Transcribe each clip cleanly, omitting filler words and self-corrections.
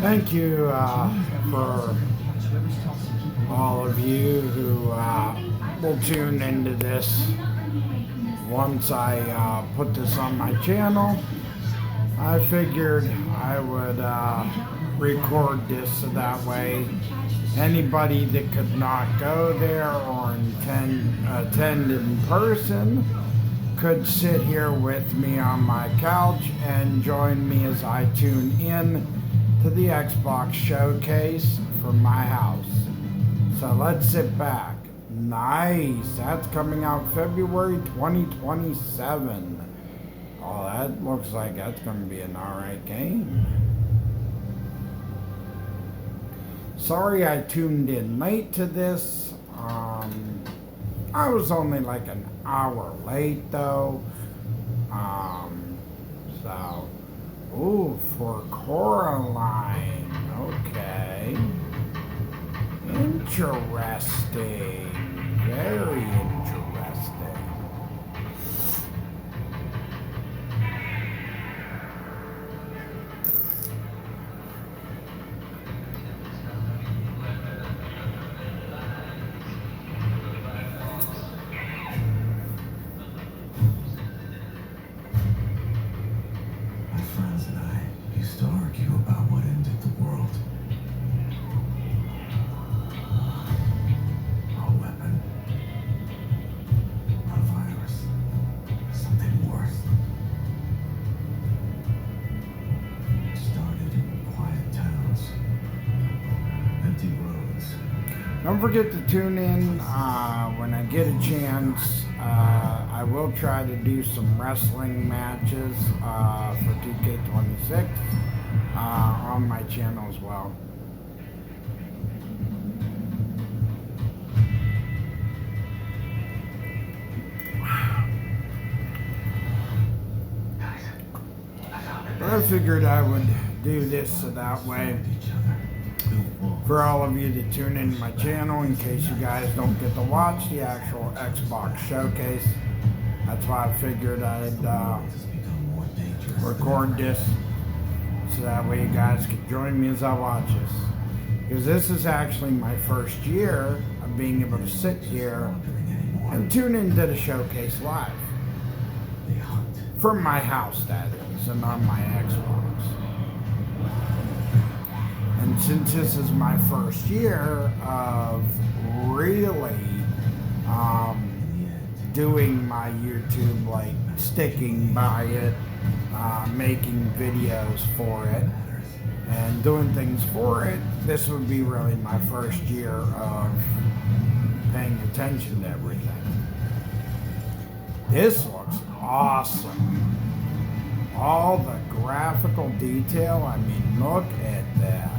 Thank you for all of you who will tune into this. Once I put this on my channel, I figured I would record this so that way anybody that could not go there or attend in person could sit here with me on my couch and join me as I tune in to the Xbox showcase from my house. So let's sit back. Nice. That's coming out February 2027. Oh, that looks like that's going to be an alright game. Sorry I tuned in late to this. I was only like an hour late though. Ooh, for Coraline. Okay. Interesting. Very interesting. My friends and I used to argue about what ended the world. A weapon. A virus. Something worse. It started in quiet towns. Empty roads. Don't forget to tune in when I get a chance. I will try to do some wrestling matches for 2K26 on my channel as well. But I figured I would do this so that way for all of you to tune into my channel in case you guys don't get to watch the actual Xbox showcase. That's why I figured I'd record this so that way you guys could join me as I watch this. Because this is actually my first year of being able to sit here and tune into the showcase live. From my house, that is, and on my Xbox. And since this is my first year of really doing my YouTube, like sticking by it, making videos for it, and doing things for it, this would be really my first year of paying attention to everything. This looks awesome. All the graphical detail, I mean, look at that.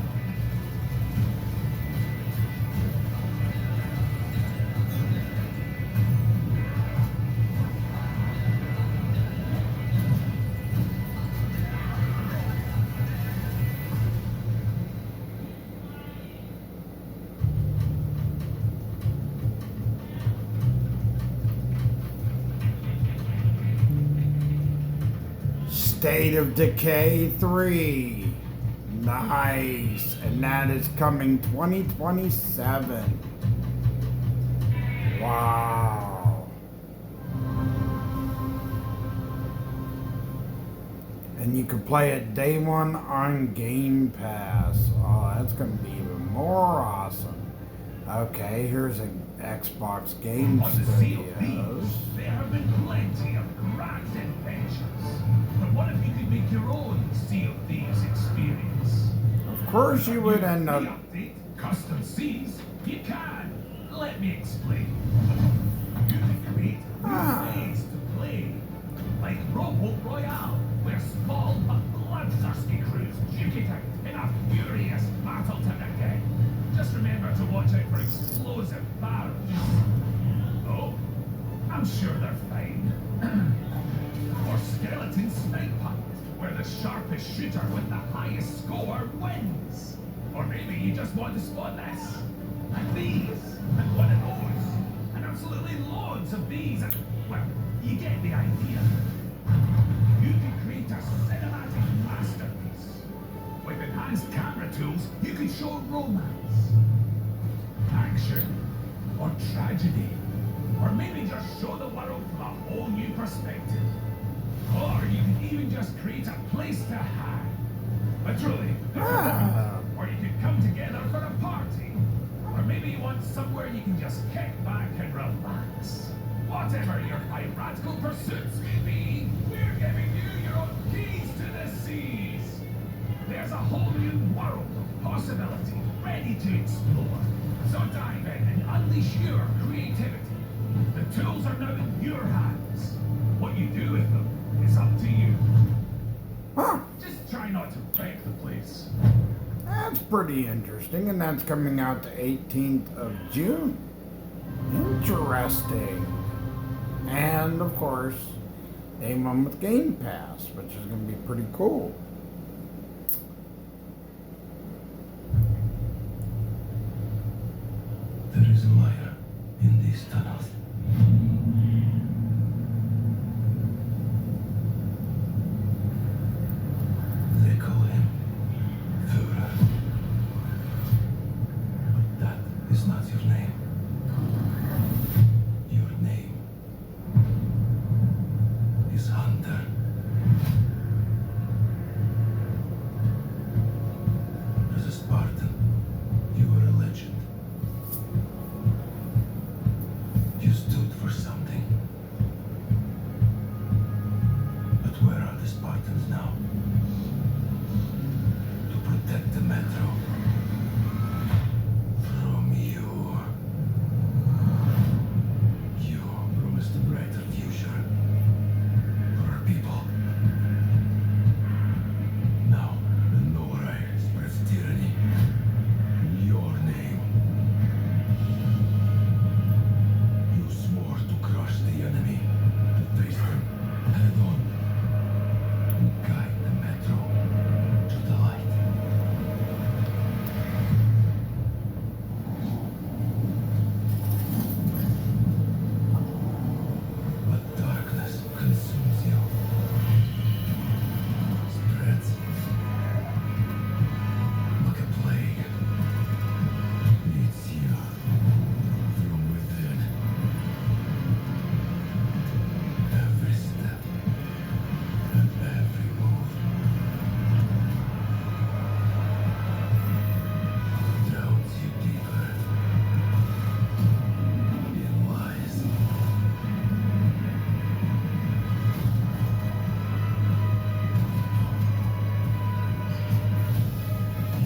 State of Decay 3. Nice. And that is coming 2027. Wow. And you can play it day one on Game Pass. Oh, that's going to be even more awesome. Okay, here's an Xbox Game Studios. There have been plenty of grand adventures. But what if you could make your own Sea of Thieves experience? Of course you would end up. Update, custom seas, you can. Let me explain. You can create ways to play. Like Rowboat Royale, where small but bloodthirsty crews duke it out in a furious battle to the death. Just remember to watch out for explosive barrels. Oh, I'm sure they're fine. Or Skeleton Snipe Hunt, where the sharpest shooter with the highest score wins. Or maybe you just want to spot this. And these, and one of those. And absolutely loads of these. And, well, you get the idea. You can create a cinematic masterpiece. With enhanced camera tools romance, action, or tragedy, or maybe just show the world from a whole new perspective. Or you can even just create a place to hide. But truly, or you could come together for a party. Or maybe you want somewhere you can just kick back and relax. Whatever your piratical pursuits may be, we're giving you your own keys to the seas. There's a whole new world of possibility ready to explore. So dive in and unleash your creativity. The tools are now in your hands. What you do with them is up to you. Huh. Just try not to wreck the place. That's pretty interesting, and that's coming out the 18th of June. Interesting. And, of course, they one with Game Pass, which is going to be pretty cool. There is a liar in these tunnels. They call him Führer. But that is not your name. Your name is Hunter. As a Spartan, you were a legend. You stood for something. But where are the Spartans now? To protect the metro from you. You promised a brighter future for our people. Now, the Norai spreads tyranny in your name. You swore to crush the enemy, to face them head on, and guide the metro to the light. But darkness consumes you, spreads like a plague, eats you from within. Every step and every move drowns you deeper in lies.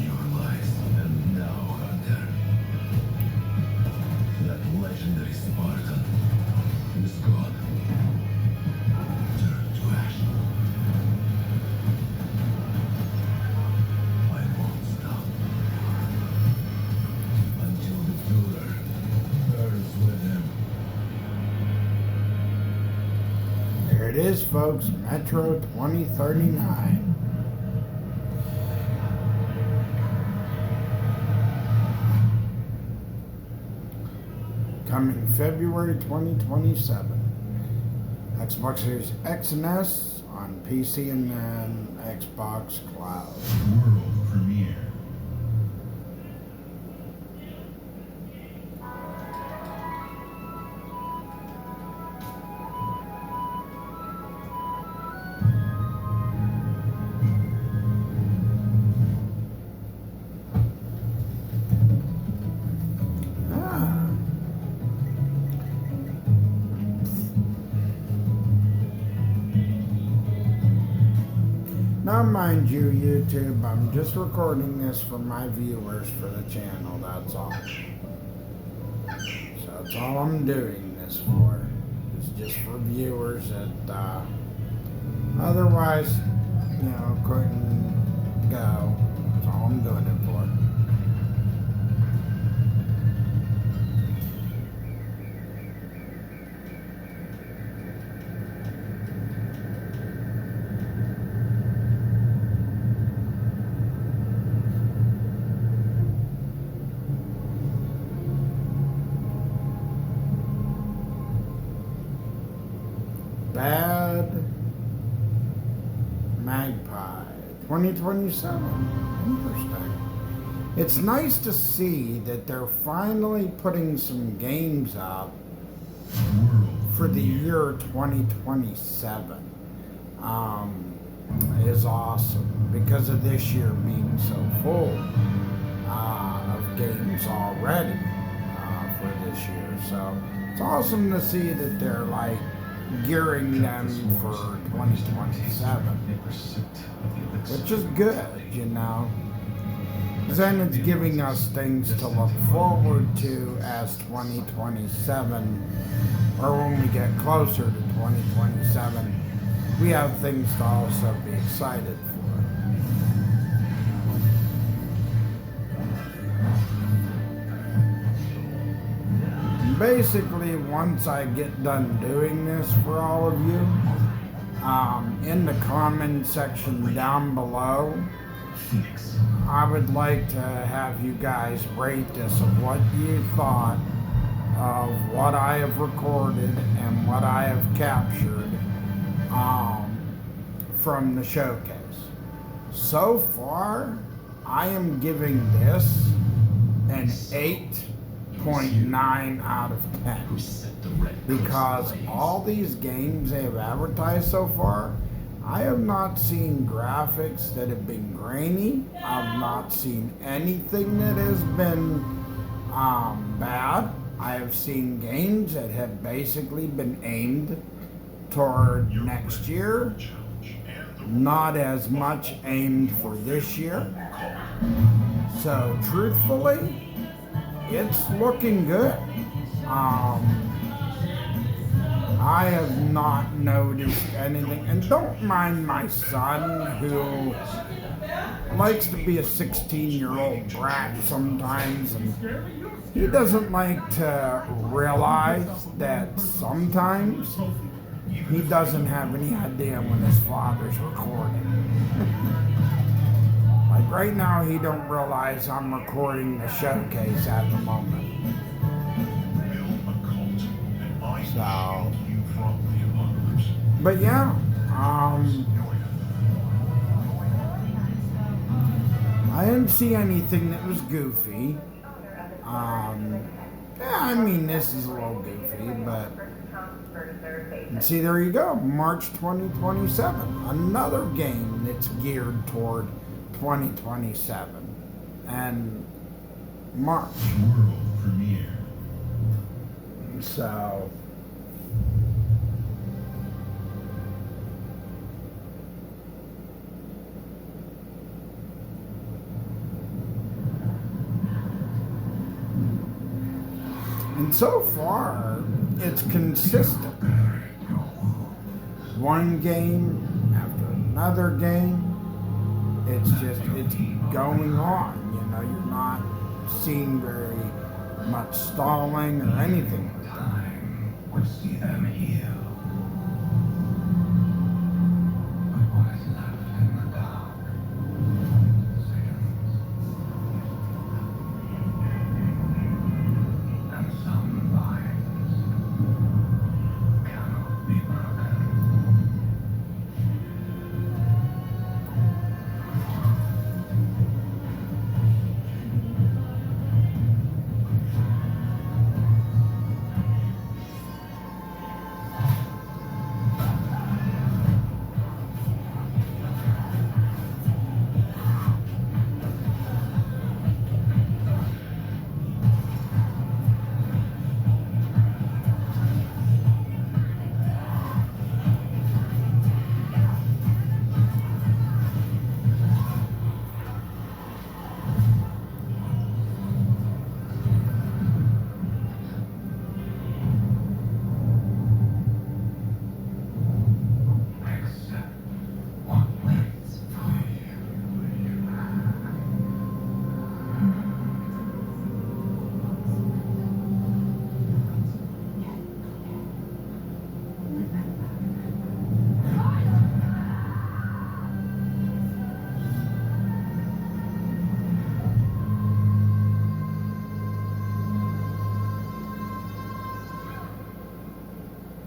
Your lies, and now, Hunter, that legendary Spartan is gone. Turned to ash. I won't stop until the Führer burns with him. There it is, folks. Metro 2039. Coming February 2027. Xbox Series X and S on PC and then Xbox Cloud. World premiere. Ah. Now, mind you, YouTube, I'm just recording this for my viewers for the channel, that's all. So that's all I'm doing this for. It's just for viewers that otherwise, couldn't go. That's all I'm doing it for. Bad Magpie 2027. Interesting. it's nice to see that they're finally putting some games up for the year 2027. Is awesome because of this year being so full of games already for this year. So it's awesome to see that they're like gearing them for 2027, which is good, you know. Then it's giving us things to look forward to as 2027, or when we get closer to 2027, we have things to also be excited for. Basically, once I get done doing this for all of you, in the comment section down below, I would like to have you guys rate this of what you thought of what I have recorded and what I have captured from the showcase. So far, I am giving this an 8.9 out of 10 because all these games they have advertised so far, I have not seen graphics that have been grainy. I've not seen anything that has been bad. I have seen games that have basically been aimed toward next year, not as much aimed for this year. So truthfully, it's looking good. I have not noticed anything, and don't mind my son who likes to be a 16-year-old brat sometimes, and he doesn't like to realize that sometimes he doesn't have any idea when his father's recording. Like right now, he don't realize I'm recording the showcase at the moment. So, but yeah, I didn't see anything that was goofy. Yeah, I mean, this is a little goofy, but see, there you go, March 2027, another game that's geared toward 2027 and March. World premiere. So, and so far, it's consistent. One game after another game. It's going on. You know, you're not seeing very much stalling or anything like that. Would see them heal. But what is left in the dark? Seconds. And some binds cannot be broken.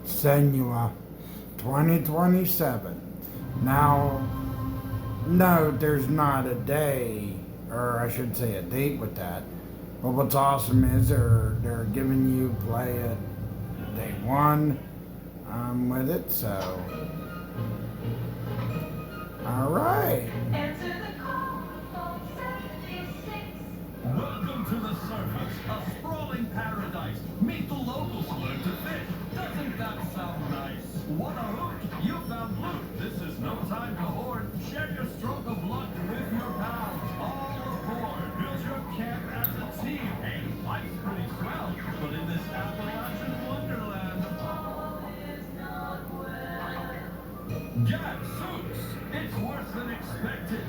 Senua 2027. Now, no, there's not a day or I should say a date with that. But what's awesome is they're giving you play at day one with it. So, all right. Answer the call, phone 76. Welcome to the surface, a sprawling paradise. Meet the locals who learn to fish. Doesn't that sound nice? What a hoot! You found loot. This is no time to hoard. Share your stroke of luck with your pals. All aboard. Build your camp as a team. Hey, life's pretty swell, but in this Appalachian wonderland, All is not well. Gadzooks! It's worse than expected.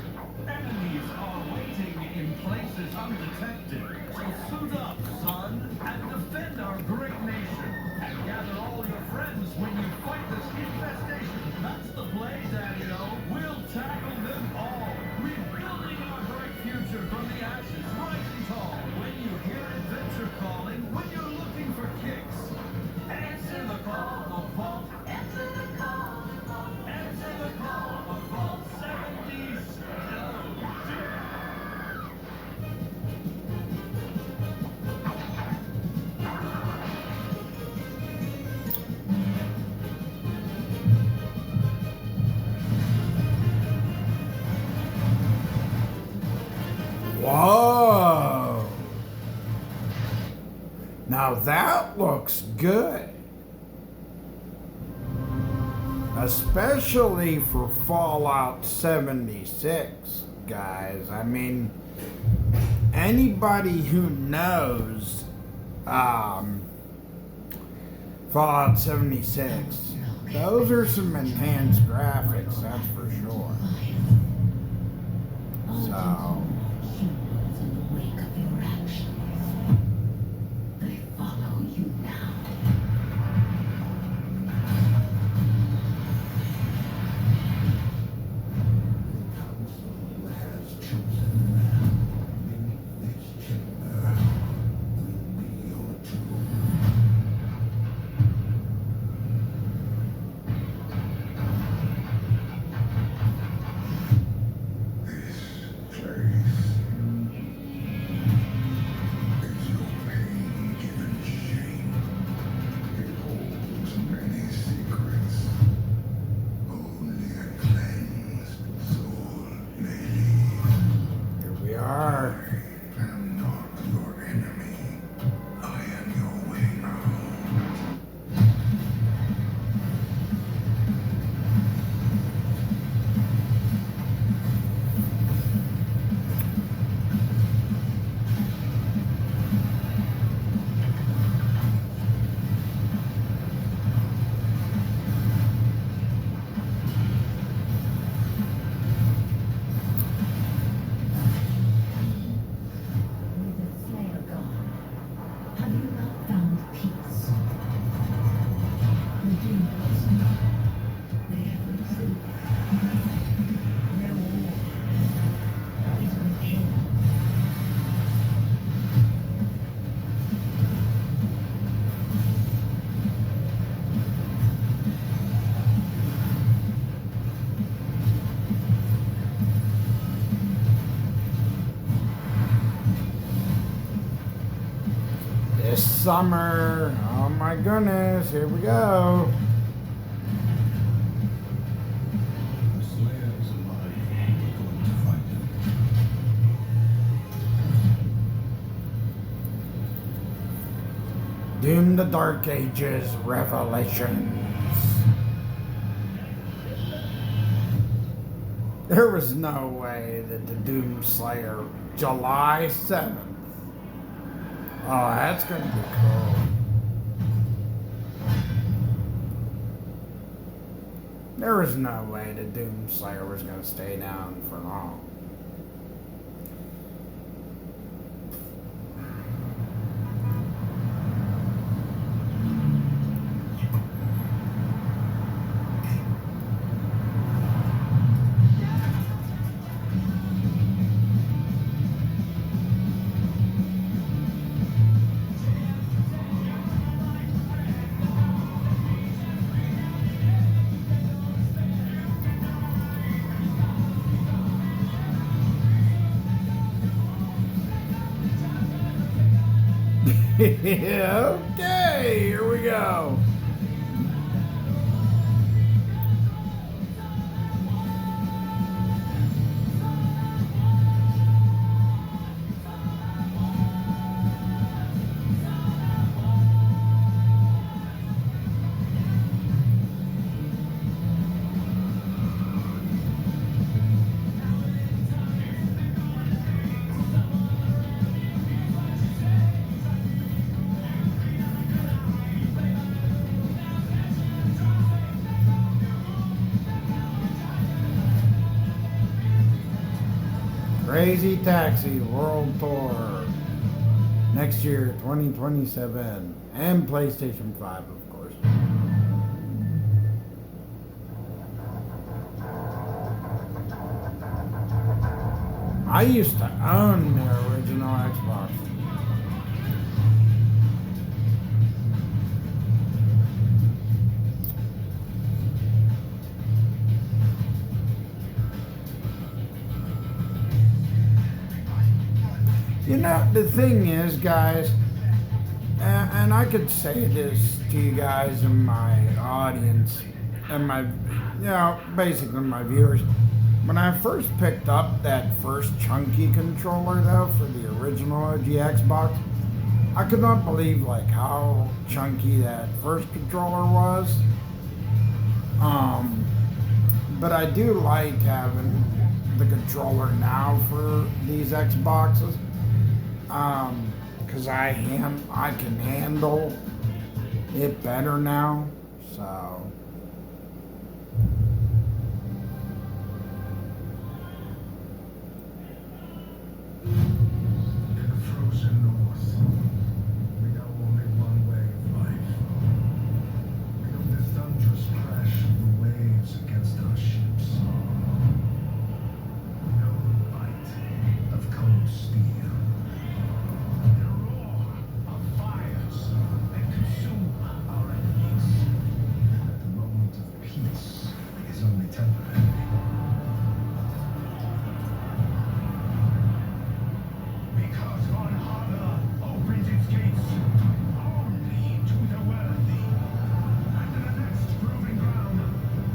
Enemies are waiting in places undetected. So suit up, son, and defend our great nation. And gather all your friends when you fight this infestation. That's the play, Daddy-O. We'll tackle them all. Rebuilding our bright future from the ashes, rising tall. When you hear adventure calling, when you're looking for kicks, answer the call of Vault. Answer the call, phone Answer the call of Vault 70's. Whoa! Now that looks good. Especially for Fallout 76, guys. I mean, anybody who knows Fallout 76, those are some enhanced graphics, that's for sure. So, humans in the wake of your actions. They follow you now. here we are. I'm not your enemy. I am your way now. With the Slayer gone, have you not found peace? The demons know. They have received. Their war is with him. This summer, oh my goodness, here we go. The Slayer is alive. We're going to find him. Doom the Dark Ages Revelations. There was no way that the Doom Slayer, July 7th. Oh, that's gonna be cool. There was no way the Doom Slayer was gonna stay down for long. Okay, here we go. Crazy Taxi World Tour. Next year, 2027. And PlayStation 5, of course. I used to own the original Xbox. You know, the thing is, guys, and I could say this to you guys in my audience and my, basically my viewers. When I first picked up that first chunky controller, though, for the original OG Xbox, I could not believe, like, how chunky that first controller was. But I do like having the controller now for these Xboxes. Because I can handle it better now, so. In the frozen north, we know only one way of life. We know the thunderous crash of the waves against our ships. We know the bite of cold steel. The roar of fires that consume our enemies. That the moment of peace is only temporary. Because Valhalla opens its gates only to the worthy. And the next proving ground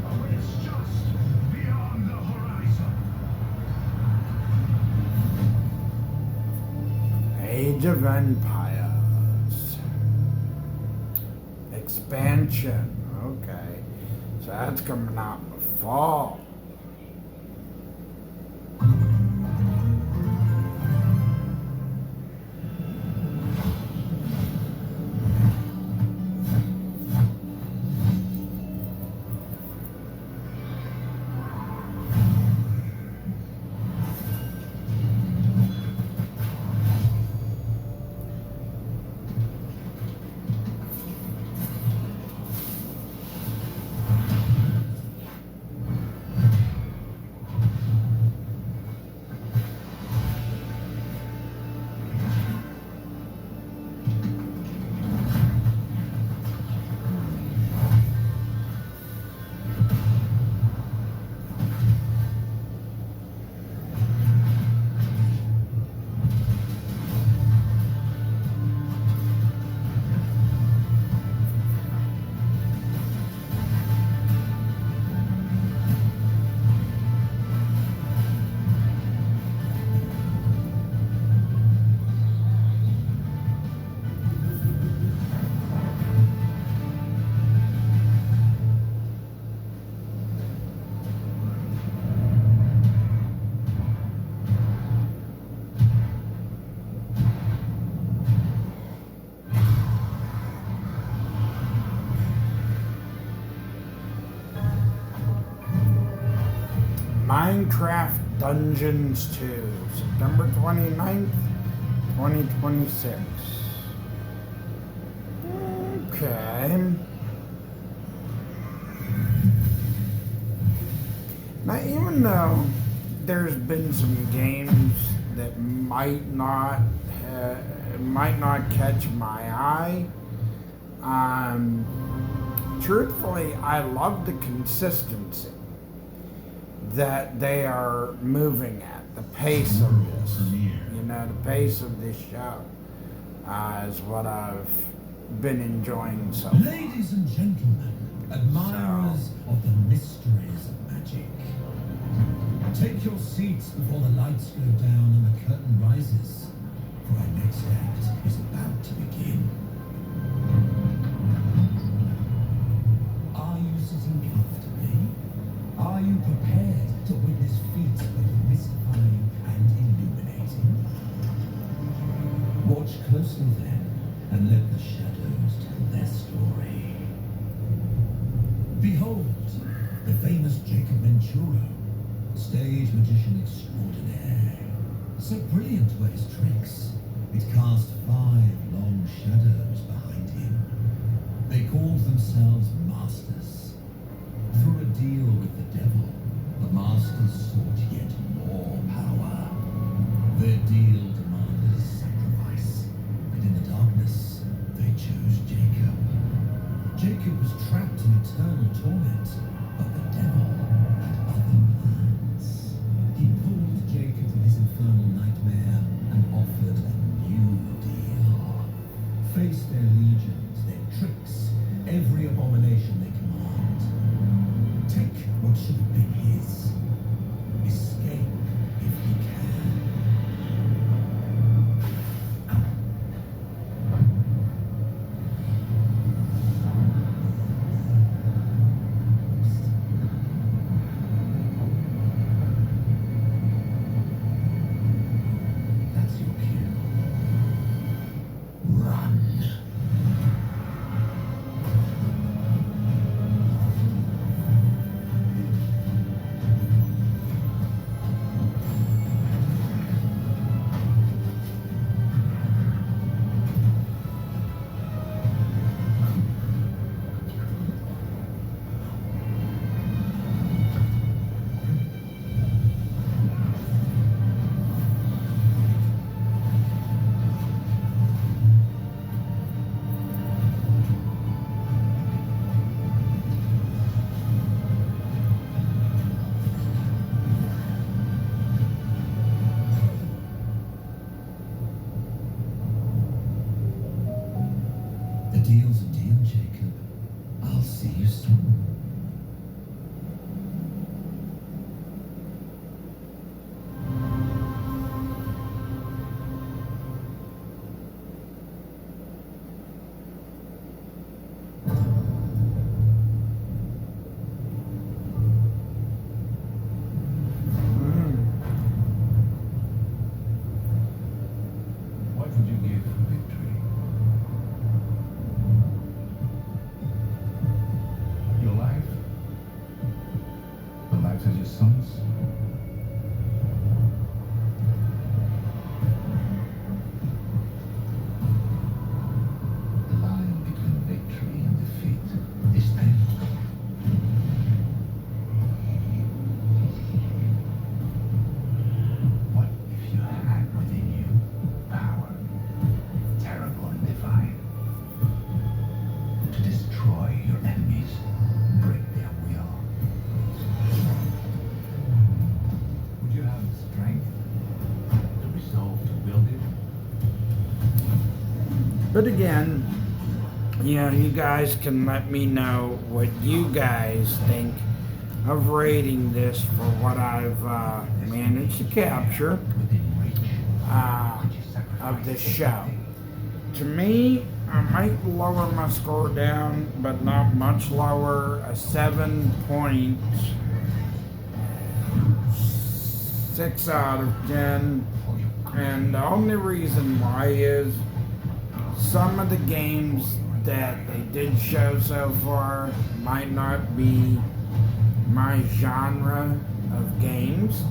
awaits just beyond the horizon. Age of Empires. Expansion. Okay. So that's coming out in the fall. Minecraft Dungeons 2, September 29th, 2026. Okay. Now, even though there's been some games that might not catch my eye, truthfully, I love the consistency that they are moving at, the pace of this, the pace of this show. is what I've been enjoying so far. Ladies and gentlemen, admirers of the mysteries of magic, take your seats before the lights go down and the curtain rises, for our next act is about to begin. Are you sitting comfortably? Are you prepared to witness feats both mystifying and illuminating? Watch closely then, and let the shadows tell their story. Behold, the famous Jacob Venturo, stage magician extraordinaire. So brilliant were his tricks, it cast 5 long shadows behind him. They called themselves masters. Through a deal with the devil, the masters sought yet more power. Their deal demanded a sacrifice, and in the darkness, they chose Jacob. Jacob was trapped in eternal torment, but the devil had other plans. He pulled Jacob from his infernal nightmare and offered a new deal. Face their legions, their tricks, every abomination they command. Take what should have been his. Escape if you can. That's your cue. Run. The deal's a deal, Jacob. I'll see you soon. What would you give for victory? Your life? The lives of your sons? The line between victory and defeat is painful. What if you had within you power, terrible and divine, To destroy your enemies, break their will. would you have the strength, the resolve to wield it? But again, you guys can let me know what you guys think of rating this for what I've managed to capture Within reach, of this show. To me, I might lower my score down, but not much lower. A 7.6 out of 10. And the only reason why is some of the games that they did show so far might not be my genre of games.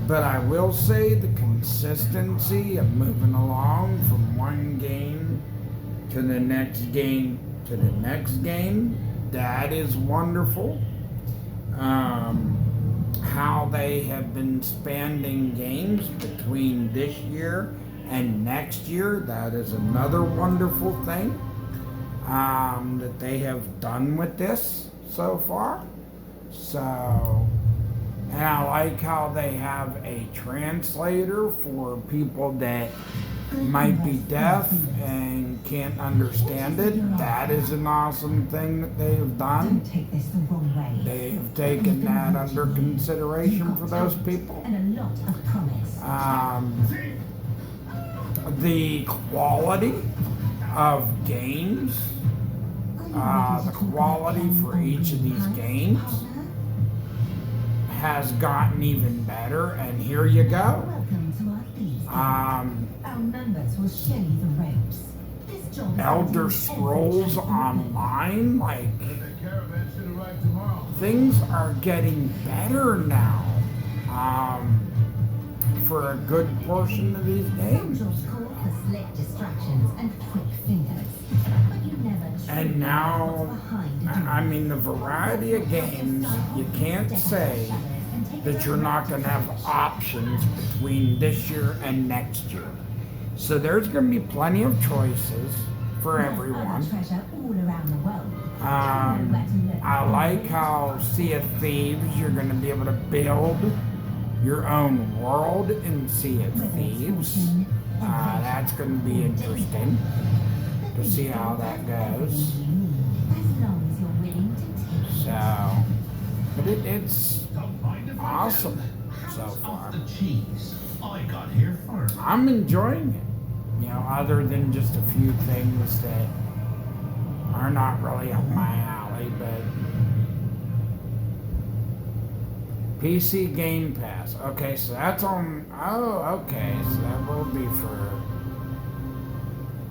But I will say the consistency of moving along from one game to the next game to the next game, that is wonderful. How they have been spanning games between this year and next year, that is another wonderful thing that they have done with this so far. So, and I like how they have a translator for people that might be deaf and can't understand it, that is an awesome thing that they have done. Don't take this the wrong way. They've taken that under consideration for those people. And a lot of promise. The quality of games, the quality for each of these games has gotten even better, and here you go. Welcome to our thieves. Our members will show you the ropes. This job is Elder Scrolls Online, like, The caravan should arrive tomorrow. things are getting better now, for a good portion of these Some games. jobs call for slick distractions and quick fingers. But you never truly And know now, what's behind a door. I mean, the variety of games, you can't say that you're not going to have options between this year and next year. So there's going to be plenty of choices for There's everyone. other treasure all around the world. You know where to look. I like how Sea of Thieves, you're going to be able to build your own world in Sea of Thieves. That's going to be interesting to see how that goes. As long as you're willing to take So, but it's Come find a awesome so House far. of the cheese. I got here first. I'm enjoying it. You know, other than just a few things that are not really up my alley, but PC Game Pass. Okay, so that's on. Oh, okay, so that will be for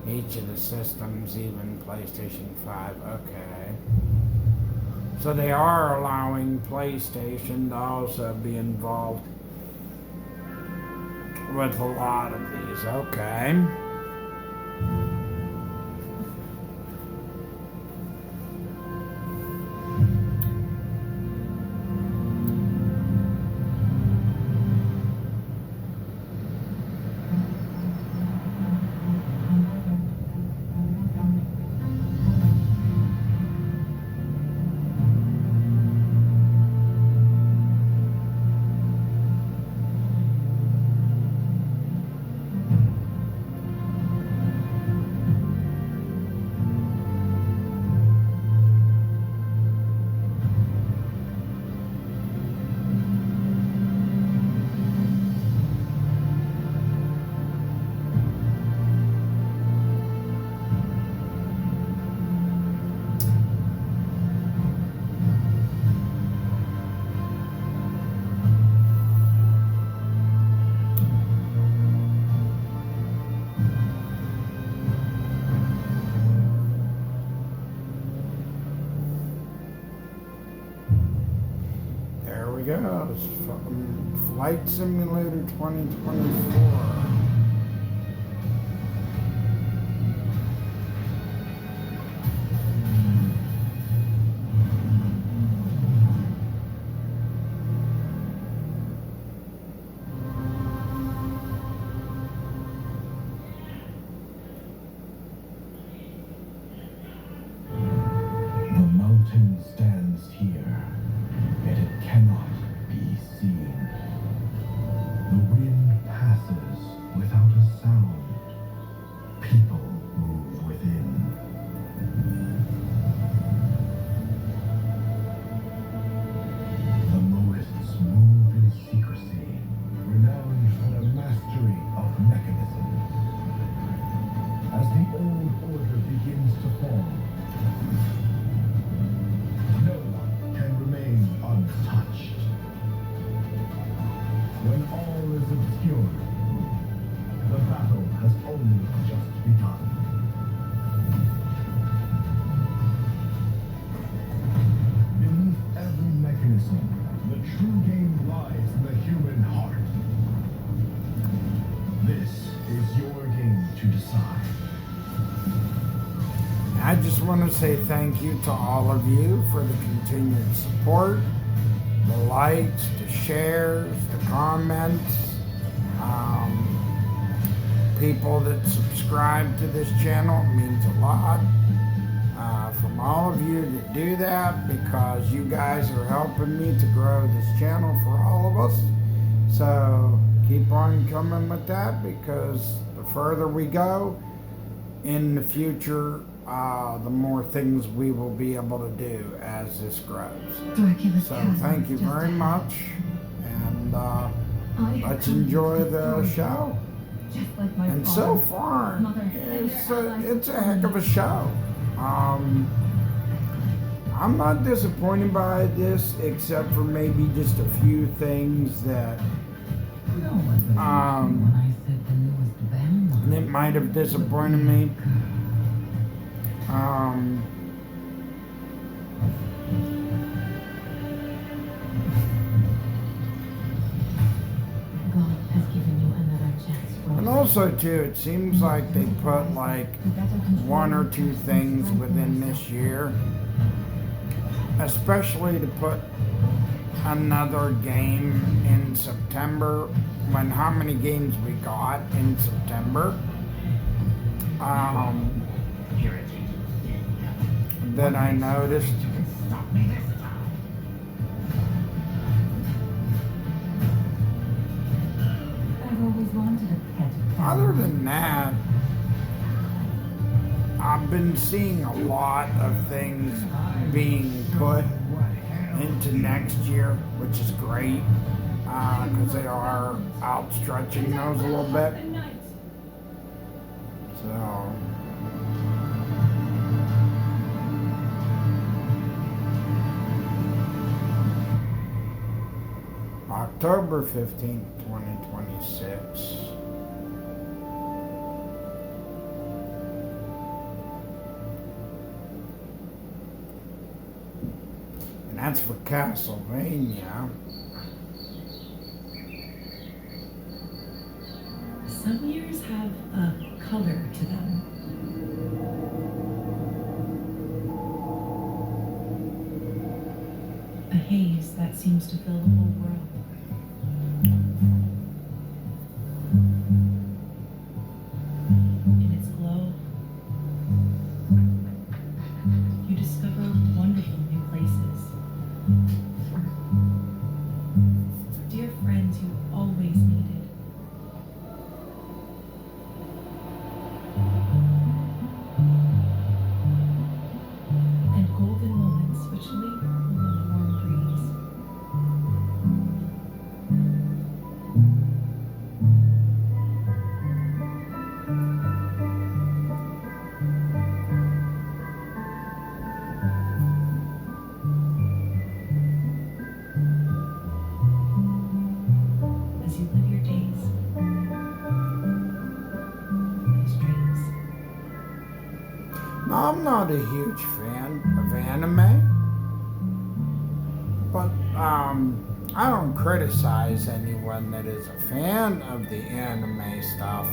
each of the systems, even PlayStation 5. Okay. So they are allowing PlayStation to also be involved with a lot of these. Okay. There we go. It's from Flight Simulator 2024. The mountain stands here, yet it cannot be seen. The wind passes without a sound. People move within. The Mohists move in secrecy, renowned for their mastery of mechanisms. As the old order begins to form, no one can remain untouched. When all is obscured, the battle has only just begun. Beneath every mechanism, the true game lies in the human heart. This is your game to decide. I just want to say thank you to all of you for the continued support, the likes, the shares, the comments, people that subscribe to this channel. It means a lot from all of you that do that, because you guys are helping me to grow this channel for all of us. So keep on coming with that, because the further we go in the future, the more things we will be able to do as this grows. Dracula's So castle thank is you just very ahead. much, and I have let's come to enjoy the destroy show. you, just like my And father. so far, Mother, and their allies it's a heck of a show. I'm not disappointed by this, except for maybe just a few things that No one believed me when I said the newest band that might have disappointed me. God has given you another chance, Rose. And also too, it seems like they put like You better control one or your two destiny things and within yourself. this year, especially to put another game in September, when how many games we got in September, that I noticed. Stop me this time. I've always wanted a pet. Other than that, I've been seeing a lot of things being put into next year, which is great, because they are outstretching those a little bit. So, October 15th, 2026. And that's for Castlevania. Some years have a color to them. A haze that seems to fill the whole world. In its glow, you discover wonderful new places. Dear friends you always needed. And golden moments which linger on the warm breeze. As you live your days, those dreams. Now, I'm not a huge fan of anime, but I don't criticize anyone that is a fan of the anime stuff.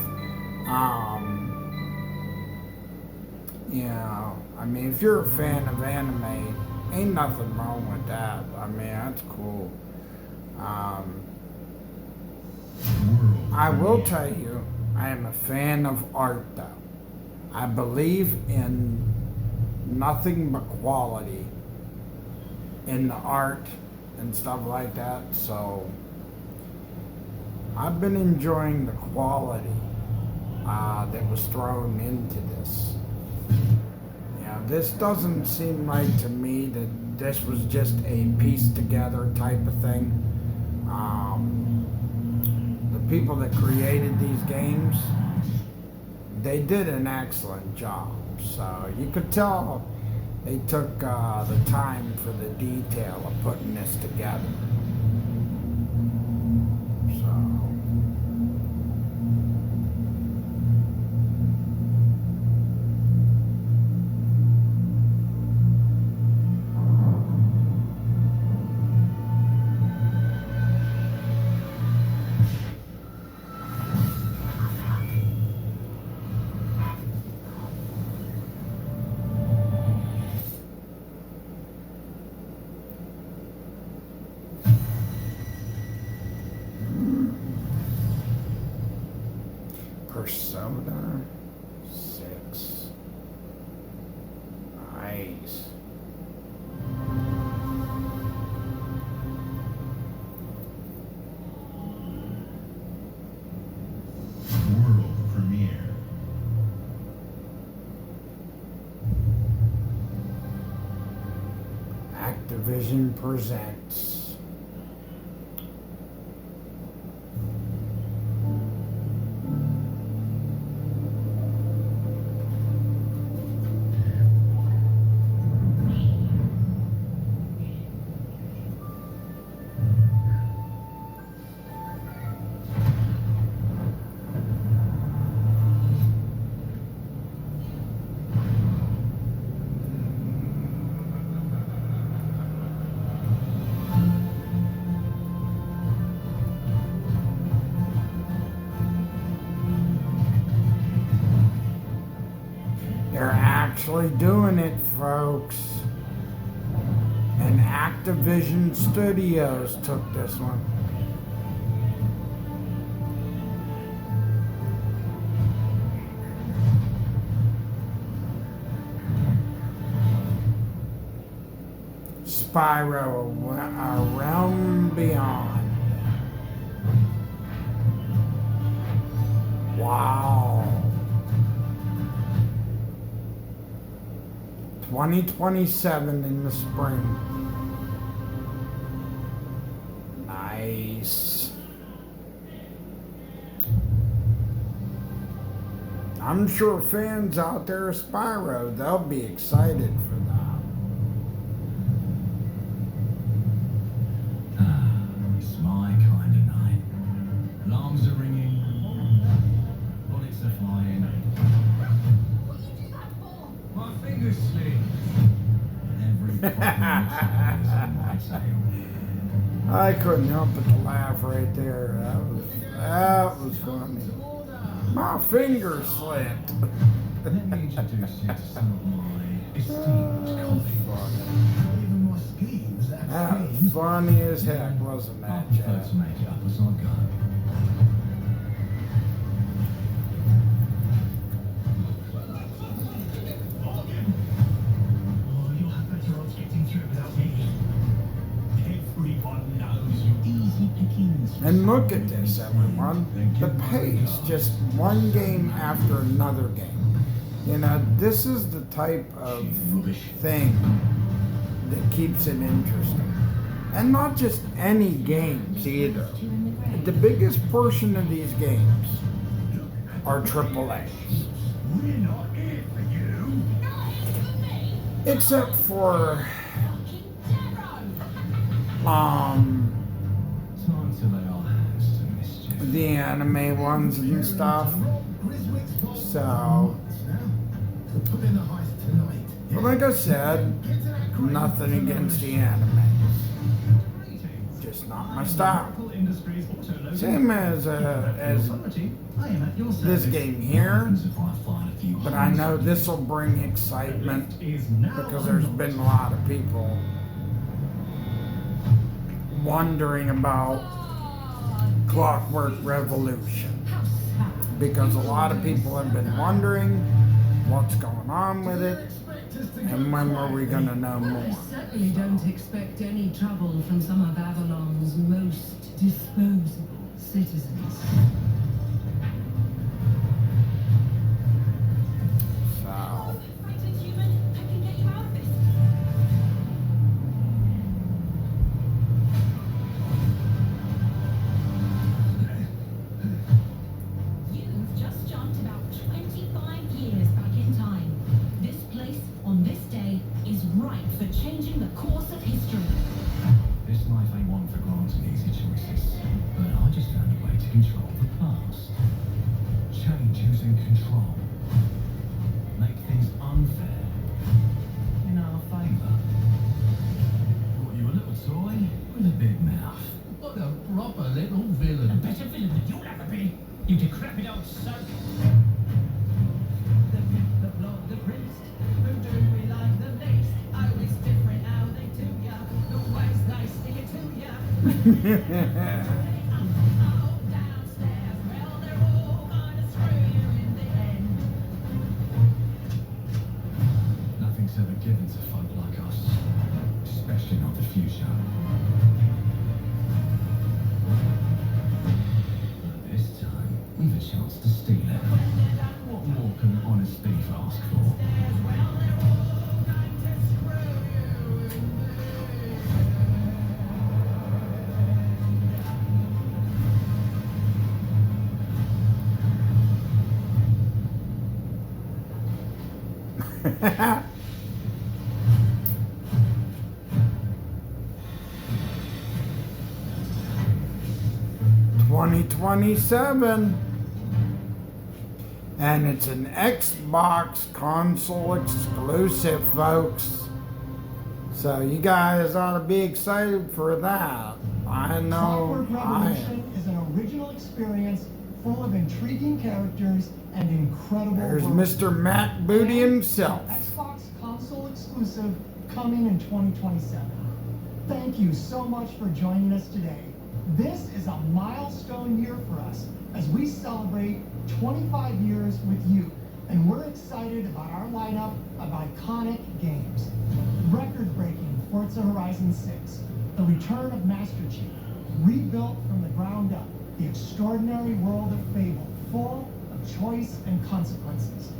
You know, I mean, if you're a fan of anime, ain't nothing wrong with that. I mean, that's cool. I will tell you, I am a fan of art, though. I believe in nothing but quality in the art and stuff like that. So I've been enjoying the quality that was thrown into this. Yeah, this doesn't seem like to me that this was just a piece together type of thing. The people that created these games, they did an excellent job. So you could tell they took the time for the detail of putting this together. So. Persona 6. Nice. Activision presents. They're actually doing it, folks. And Activision Studios took this one. Spyro, A Realm Beyond. Wow. 2027 in the spring. Nice. I'm sure fans out there of Spyro, they'll be excited for that. It's my kind of night. Alarms are ringing. Bullets are flying. What you do that for? My fingers slip. And every fucking is on my tail. I couldn't help but to laugh right there. That was funny. My finger slipped. Let me introduce you to some of my esteemed colleagues. Even my schemes, That was funny as heck, wasn't I that, prefer Chad? to make it up as I go. Oh, you'll have better odds getting through without me. Everyone knows you easy pickings. And look at this, everyone. The pace, just one game after another game. You know, this is the type of thing that keeps it interesting. And not just any games either. The biggest portion of these games are AAAs. We're not here for you. Except for, Time to lay our hands to mischief. the anime ones and stuff. Griswick's fault. So, Now, we'll put in the heist tonight. but like I said, Get to that crate. nothing against the anime. Just not my style. Same as this game here, but I know this will bring excitement because there's been a lot of people wondering about Clockwork Revolution, because a lot of people have been wondering what's going on with it and when were we going to know more. I certainly don't expect any trouble from some of Avalon's most disposable citizens. So, Frightened human, I can get you out of this. You've just jumped about 25 years back in time. This place, on this day, is ripe for changing the course of history. This life ain't one for granted easy choices, but I just found a way to control the past. Change who's in control. Make things unfair in our favour. Brought you a little toy with a big mouth. What a proper little villain. A better villain than you'll ever be, you decrepit old soak. The pimp, the blood, the priest, who do we like the least? Oh, it's different how they do ya, the ways they stick it to ya. Oh, downstairs, well, they're all gonna screw you in the end. Nothing's ever given to folk like us, especially not the future. But this time, we've a chance to steal it. What more can an honest thief ask for? $2027, and it's an Xbox console exclusive, folks. So you guys ought to be excited for that. I know Clockwork I Revolution am. is an original experience full of intriguing characters and incredible There's worlds. Mr. Matt Booty And himself. an Xbox console exclusive coming in 2027. Thank you so much for joining us today. This is a milestone year for us as we celebrate 25 years with you, and we're excited about our lineup of iconic games. Record-breaking Forza Horizon 6, the return of Master Chief, rebuilt from the ground up, the extraordinary world of Fable, full of choice and consequences.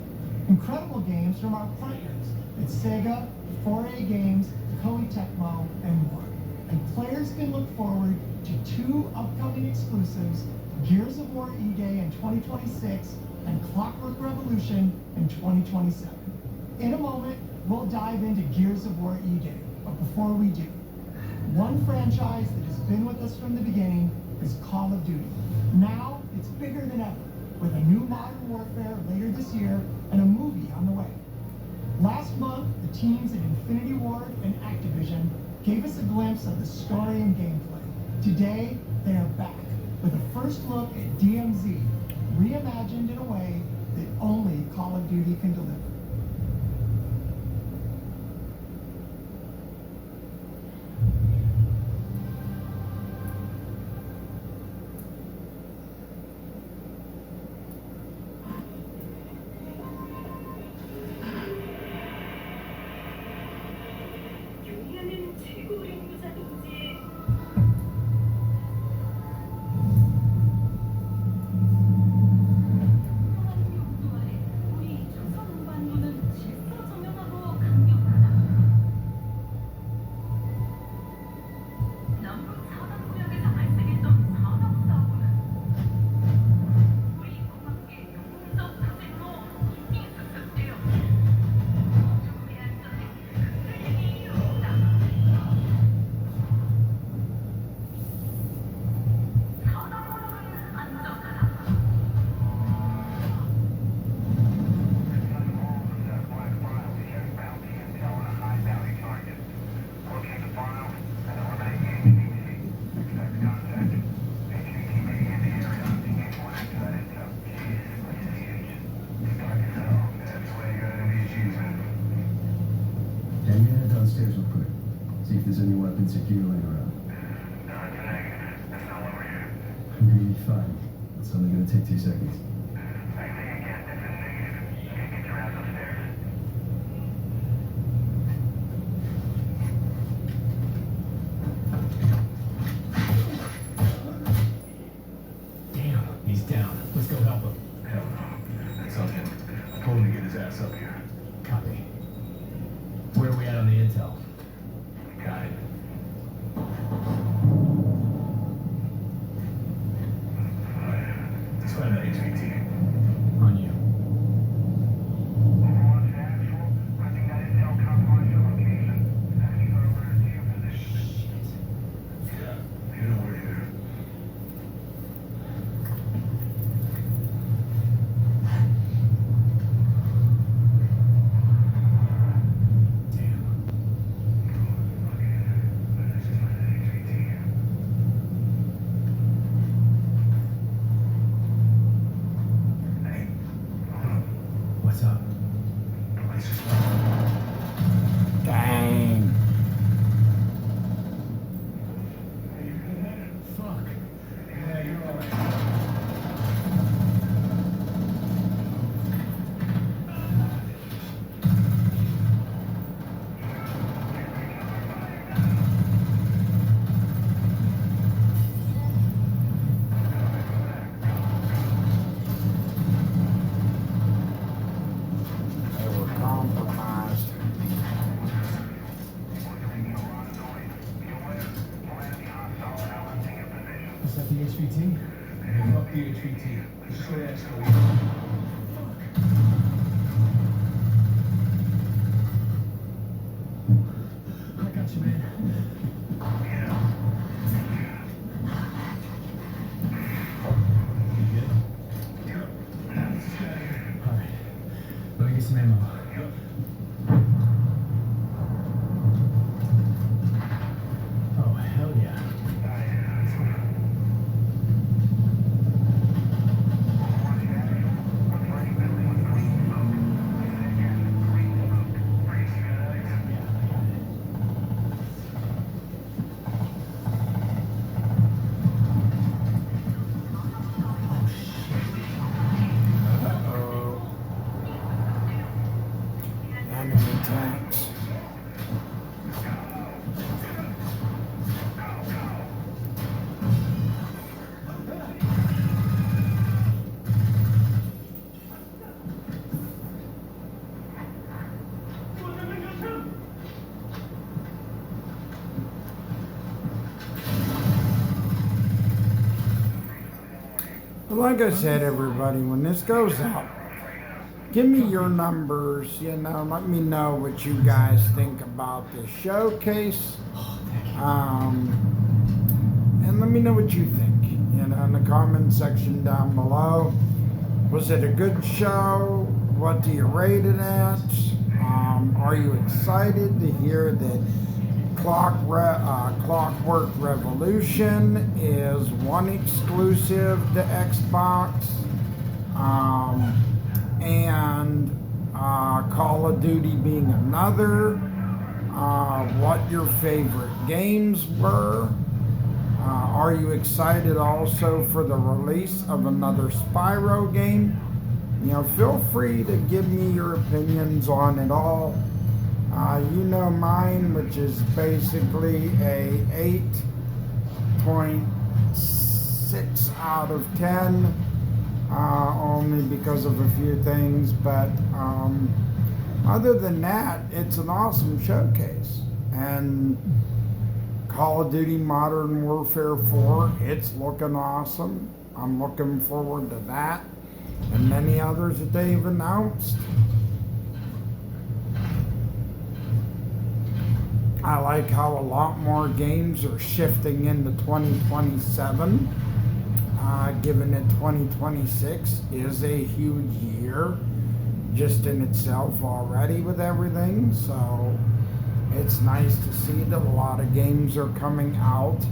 Incredible games from our partners at Sega, 4A Games, Koei Tecmo, and more. And players can look forward to 2 upcoming exclusives, Gears of War E-Day in 2026 and Clockwork Revolution in 2027. In a moment, we'll dive into Gears of War E-Day, but before we do, one franchise that has been with us from the beginning is Call of Duty. Now, it's bigger than ever, with a new Modern Warfare later this year and a movie on the way. Last month, the teams at Infinity Ward and Activision gave us a glimpse of the story and gameplay. Today, they are back with a first look at DMZ, reimagined in a way that only Call of Duty can deliver. 요리하는 최고의 무사동지. 평화를 용도하에 우리 조선 운반군은 질서정연하고 강력하다. 남북 사단구역에서 발생했던 산업사고는 우리 공항의 동성 타진으로 이미 수습되어 조국의 안전에 흔들림이 이루어졌다. 산업구역은 안전하다. Hang your head downstairs real quick. See if there's any weapons or gear laying around. I'm gonna be fine. It's only gonna take 2 seconds. Damn, he's down. Let's go help him. Hell no. That's on him. I told him to get his ass up here. Copy. Where are we at on the intel? Got it. Describe that HVT. on you. You know we're here. Hey, What's up? let's just Dang. Fuck. Yeah, you're alright. They were compromised. Is that the HVT? Fuck the HVT. Let's just go to escalate. Fuck. But like I said, everybody, when this goes up, give me your numbers, let me know what you guys think about the showcase. And let me know what you think, in the comment section down below. Was it a good show? What do you rate it at? Are you excited to hear that Clockwork Revolution is one exclusive to Xbox? And Call of Duty being another? What your favorite games were? Are you excited also for the release of another Spyro game? Feel free to give me your opinions on it all. Mine, which is basically a 8.6 out of 10, only because of a few things, but other than that, it's an awesome showcase. And Call of Duty Modern Warfare 4, it's looking awesome. I'm looking forward to that and many others that they've announced. I like how a lot more games are shifting into 2027, given that 2026 is a huge year just in itself already with everything. So it's nice to see that a lot of games are coming out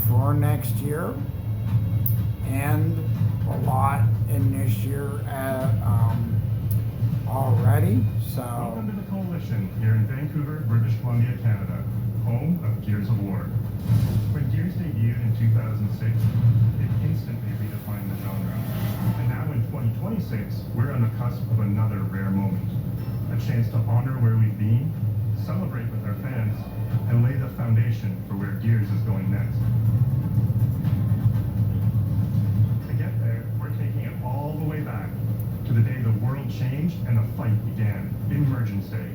for next year, and a lot in this year already. So welcome to the Coalition here in Vancouver, British Columbia, Canada, home of Gears of War. When Gears debuted in 2006, it instantly redefined the genre. And now in 2026, we're on the cusp of another rare moment. A chance to honor where we've been, celebrate with our fans, and lay the foundation for where Gears is going next. To get there, we're taking it all the way back to the day the world changed and the fight began, Emergence Day.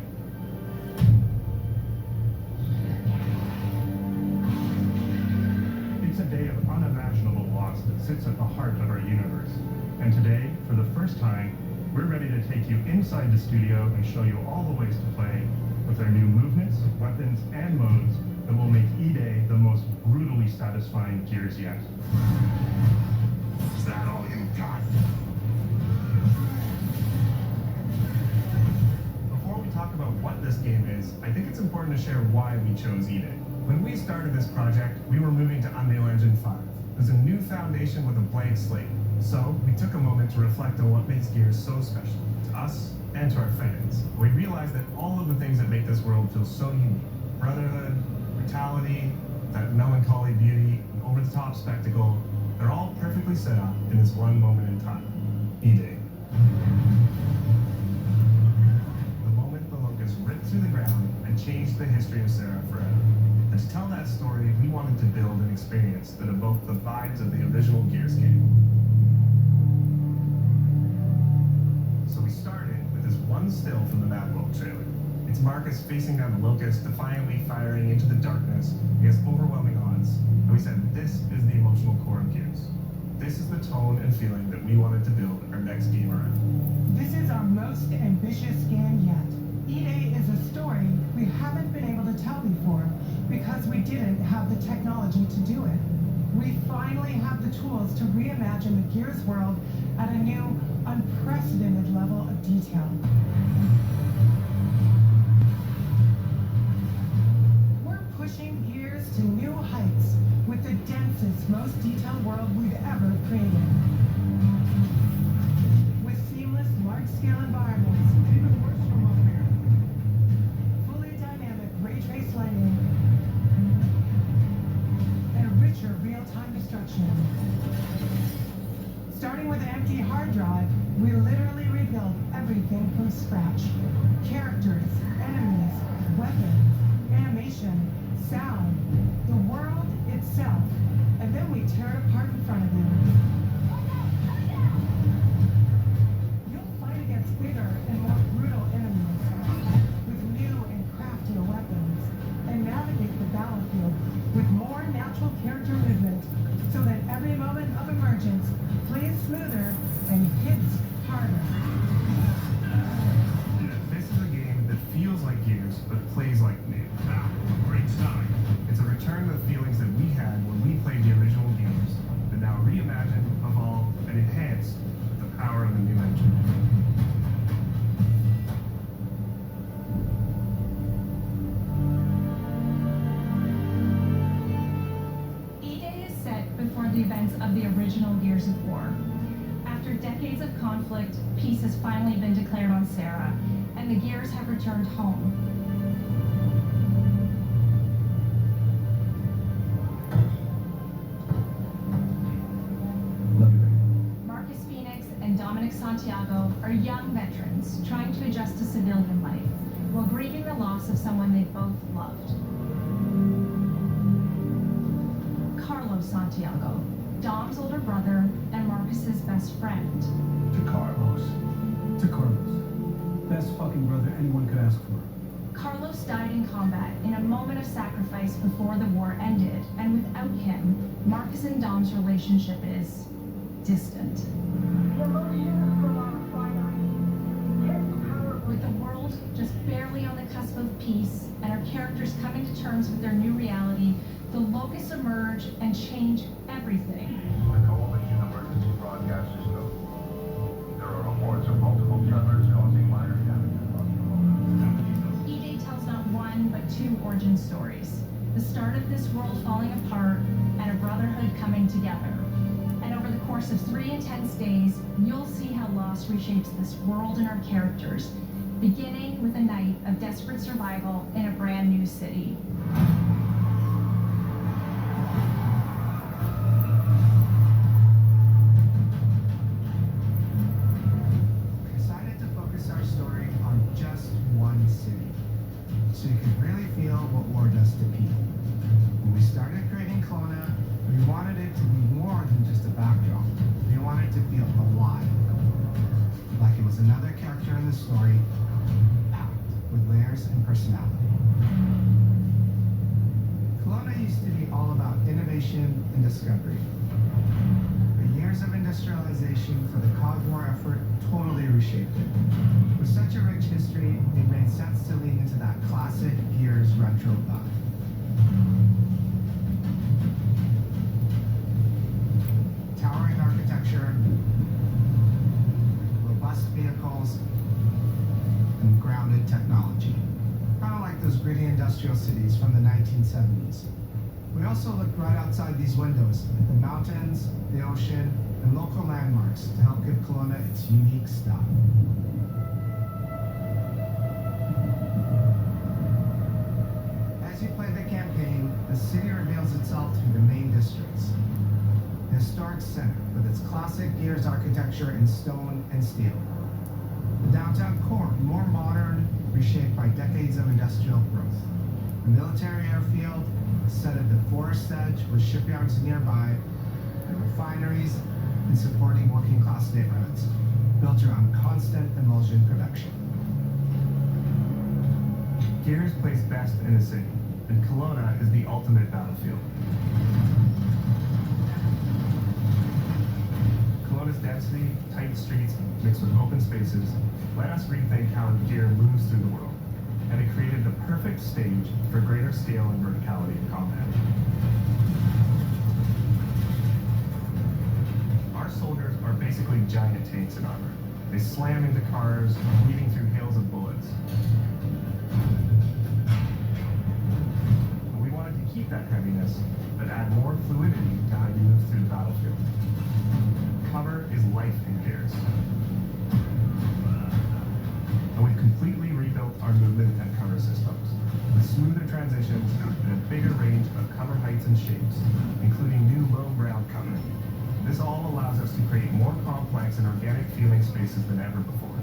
It's a day of unimaginable loss that sits at the heart of our universe. And today, for the first time, we're ready to take you inside the studio and show you all the ways to play with our new movements, weapons, and modes that will make E-Day the most brutally satisfying Gears yet. Is that all you got? Before we talk about what this game is, I think it's important to share why we chose E-Day. When we started this project, we were moving to Unreal Engine 5. There's a new foundation with a blank slate. So, we took a moment to reflect on what makes Gears so special to us and to our fans. We realized that all of the things that make this world feel so unique, brotherhood, brutality, that melancholy beauty, and over-the-top spectacle, they're all perfectly set up in this one moment in time, E-Day. The moment the Locust ripped through the ground and changed the history of Seraph forever. And to tell that story, we wanted to build an experience that evoked the vibes of the original Gears game. So we started with this one still from the Mad World trailer. It's Marcus facing down the Locust, defiantly firing into the darkness against overwhelming odds. And we said, this is the emotional core of Gears. This is the tone and feeling that we wanted to build our next game around. This is our most ambitious game yet. E-Day is a story we haven't been able to tell before because we didn't have the technology to do it. We finally have the tools to reimagine the Gears world at a new, unprecedented level of detail. We're pushing Gears to new heights with the densest, most detailed world we've ever created. With seamless, large-scale environments, even worse from up here. Fully dynamic ray trace lighting, and a richer real-time destruction. Starting with an empty hard drive, we literally rebuilt everything from scratch. Characters, enemies, weapons, animation, sound, the world itself. And then we tear it apart in front of you. You'll fight against bigger and more brutal enemies with new and craftier weapons, and navigate the battlefield with more natural character movement so that every moment of emergence plays smoother and hits harder. This is a game that feels like Gears, but plays like new. Great start. It's a return to the feelings that we had when we played the original games, but now reimagined, evolved, and enhanced with the power of a new engine. E-Day is set before the events of the original Gears of War. After decades of conflict, peace has finally been declared on Serra, and the Gears have returned home. Marcus Phoenix and Dominic Santiago are young veterans trying to adjust to civilian life while grieving the loss of someone they both loved. Carlos Santiago, Dom's older brother and Marcus's best friend. To Carlos. To Carlos. Best fucking brother anyone could ask for. Carlos died in combat in a moment of sacrifice before the war ended, and without him, Marcus and Dom's relationship is distant. With the world just barely on the cusp of peace and our characters coming to terms with their new reality, the Locusts emerge and change everything. The Coalition Emergency Broadcast System. There are reports of multiple tremors causing minor damage across the E-Day tells not one, but two origin stories. The start of this world falling apart and a brotherhood coming together. And over the course of 3 intense days, you'll see how loss reshapes this world and our characters, beginning with a night of desperate survival in a brand new city. We decided to focus our story on just one city, so you could really feel what war does to people. When we started creating Kelowna, we wanted it to be more than just a backdrop. We wanted to feel alive, like it was another character in the story, packed with layers and personality. Kelowna used to be all about innovation and discovery. The years of industrialization for the Cog War effort totally reshaped it. With such a rich history, it made sense to lean into that classic Gears retro vibe. Towering architecture, robust vehicles, and grounded technology. Kind of like those gritty industrial cities from the 1970s. We also looked right outside these windows at the mountains, the ocean, and local landmarks to help give Kelowna its unique style. As you play the campaign, the city reveals itself through the main districts. The historic center with its classic Gears architecture in stone and steel. The downtown core, more modern, reshaped by decades of industrial growth. The military airfield, set at the forest edge with shipyards nearby, and refineries, and supporting working class neighborhoods, built around constant emulsion production. Gears plays best in a city, and Kelowna is the ultimate battlefield. Kelowna's density, tight streets, mixed with open spaces, let us rethink how Gear moves through the world, and it created the perfect stage for greater scale and verticality in combat. Our soldiers are basically giant tanks in armor. They slam into cars, weaving through hails of bullets. And we wanted to keep that heaviness, but add more fluidity to how you move through the battlefield. Cover is life in Gears. And we've completely rebuilt our movement and cover systems, with smoother transitions and a bigger range of cover heights and shapes, including new low ground cover. This all allows us to create more complex and organic feeling spaces than ever before.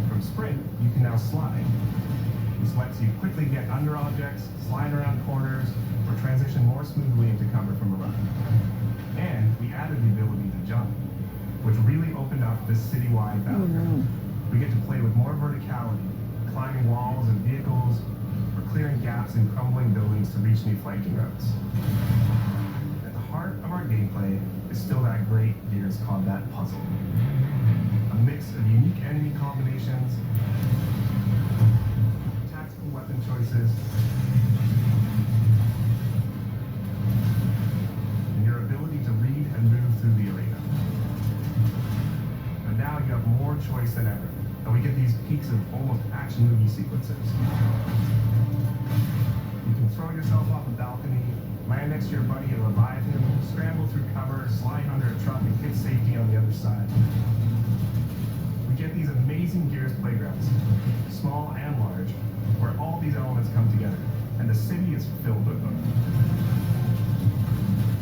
From sprint, you can now slide. This lets you quickly get under objects, slide around corners, or transition more smoothly into cover from a run. And we added the ability to jump, which really opened up this citywide battlefield. We get to play with more verticality, climbing walls and vehicles, or clearing gaps in crumbling buildings to reach new flanking routes. At the heart of our game great Gears combat puzzle. A mix of unique enemy combinations, tactical weapon choices, and your ability to read and move through the arena. And now you have more choice than ever, and we get these peaks of almost action movie sequences. You can throw yourself off a balcony, land next to your buddy and revive him, scramble through cover, slide under a truck, and hit safety on the other side. We get these amazing Gears playgrounds, small and large, where all these elements come together, and the city is filled with them.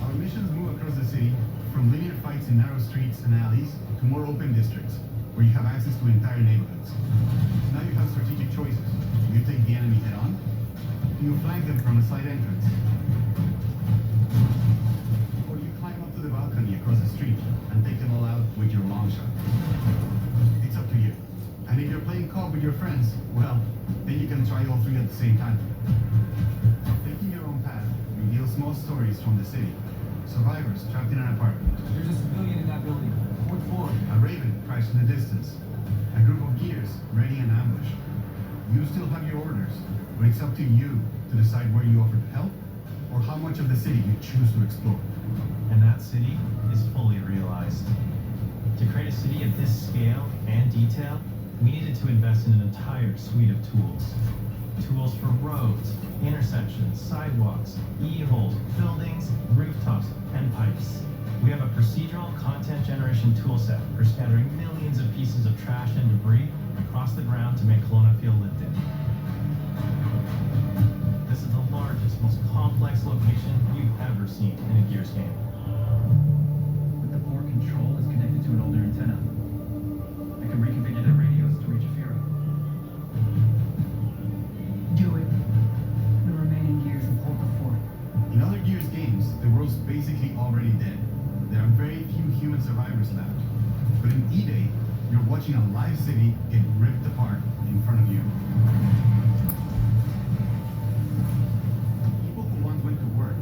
Our missions move across the city, from linear fights in narrow streets and alleys to more open districts, where you have access to entire neighborhoods. Now you have strategic choices. Do you take the enemy head on? Do you flank them from a side entrance? Or you climb up to the balcony across the street and take them all out with your long shot? It's up to you. And if you're playing co-op with your friends, well, then you can try all three at the same time. Taking your own path reveals small stories from the city. Survivors trapped in an apartment. There's a civilian in that building. Fourth floor. A raven crashed in the distance. A group of Gears ready an ambush. You still have your orders, but it's up to you to decide where you offer to help or how much of the city you choose to explore. And that city is fully realized. To create a city of this scale and detail, we needed to invest in an entire suite of tools. Tools for roads, intersections, sidewalks, e-holes, buildings, rooftops, and pipes. We have a procedural content generation toolset for scattering millions of pieces of trash and debris across the ground to make Kelowna feel lived in. This is the largest, most complex location you've ever seen in a Gears game. But the port control is connected to an older antenna. I can reconfigure their radios to reach Afira. Do it. The remaining Gears will hold the fort. In other Gears games, the world's basically already dead. There are very few human survivors left. But in E-Day, you're watching a live city get ripped apart in front of you. People who once went to work,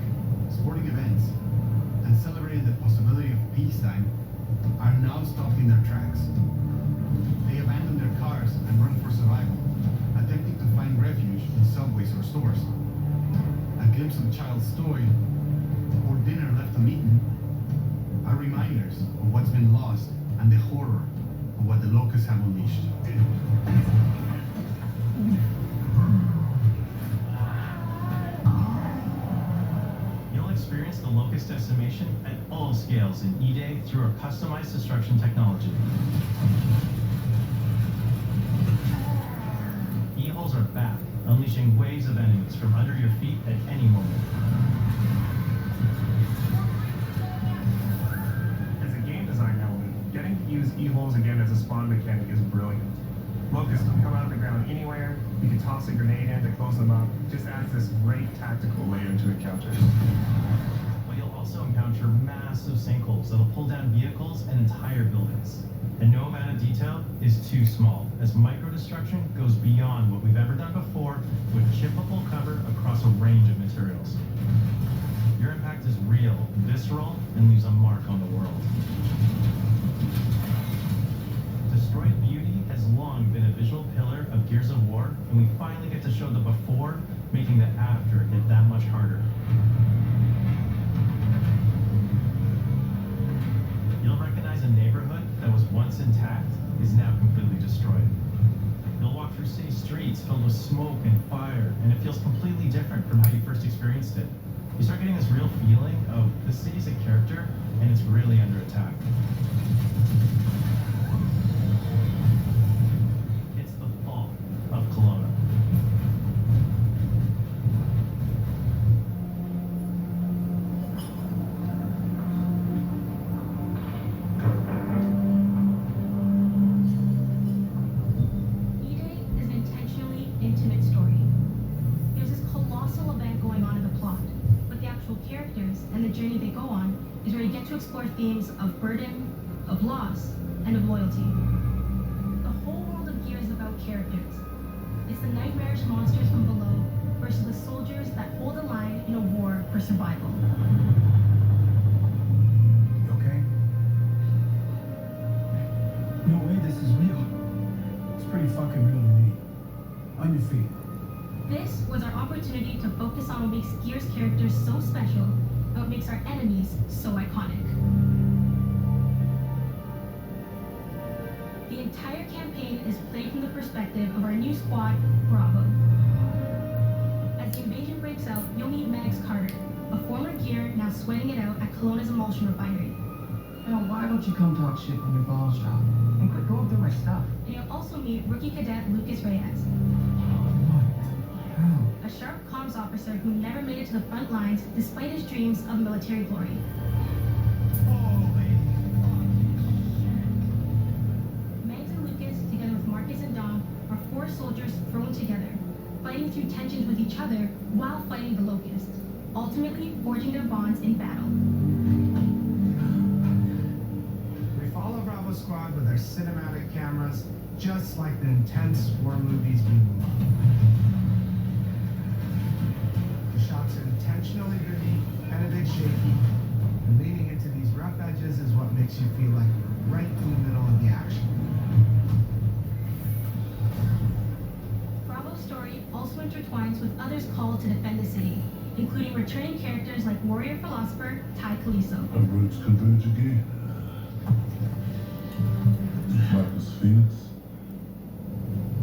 sporting events, and celebrated the possibility of peacetime are now stopped in their tracks. They abandon their cars and run for survival, attempting to find refuge in subways or stores. A glimpse of a child's toy or dinner left uneaten are reminders of what's been lost and the horror of what the locusts have unleashed. You'll experience the locust decimation at all scales in E-Day through our customized destruction technology. E-holes are back, unleashing waves of enemies from under your feet at any moment. As a game design element, getting to use e-holes again as a spawn mechanic is brilliant. Locusts can come out of the ground anywhere, you can toss a grenade in to close them up, just adds this great tactical layer to encounters. But you'll also encounter massive sinkholes that'll pull down vehicles and entire buildings. And no amount of detail is too small, as micro-destruction goes beyond what we've ever done before with chippable cover across a range of materials. Your impact is real, visceral, and leaves a mark on the world. Destroyed Beauty has long been a visual pillar of Gears of War, and we finally get to show the before, making the after hit that much harder. You'll recognize a neighborhood that was once intact is now completely destroyed. You'll walk through city streets filled with smoke and fire, and it feels completely different from how you first experienced it. You start getting this real feeling of the city's a character, and it's really under attack. It's the fall of Kelowna. E-Day is an intentionally intimate story. There's this colossal event going on in the plot, but the actual characters and the journey they go on is where you get to explore themes of burden, of loss, and of loyalty. The whole world of Gears is about characters. It's the nightmarish monsters from below versus the soldiers that hold the line in a war for survival. You okay? pretty fucking real to me. On your feet. This was our opportunity to focus on what makes Gears characters so special and what makes our enemies so iconic. The entire campaign is played from the perspective of our new squad, Bravo. As the invasion breaks out, you'll meet Max Carter, a former Gear now sweating it out at Kelowna's emulsion refinery. Now, why don't you come talk shit when your balls drop? And quit going through my stuff. And you'll also meet rookie cadet Lucas Reyes, a sharp comms officer who never made it to the front lines despite his dreams of military glory. Mags and Lucas, together with Marcus and Dom, are 4 soldiers thrown together, fighting through tensions with each other while fighting the Locust, ultimately forging their bonds in battle. We follow Bravo Squad with our cinematic cameras, just like the intense war movies we love. The shots are intentionally gritty and a bit shaky, and leaning into these rough edges is what makes you feel like you're right in the middle of the action. Bravo's story also intertwines with others called to defend the city, including returning characters like warrior philosopher Ty Kaliso. Our roots converge again. Marcus Phoenix.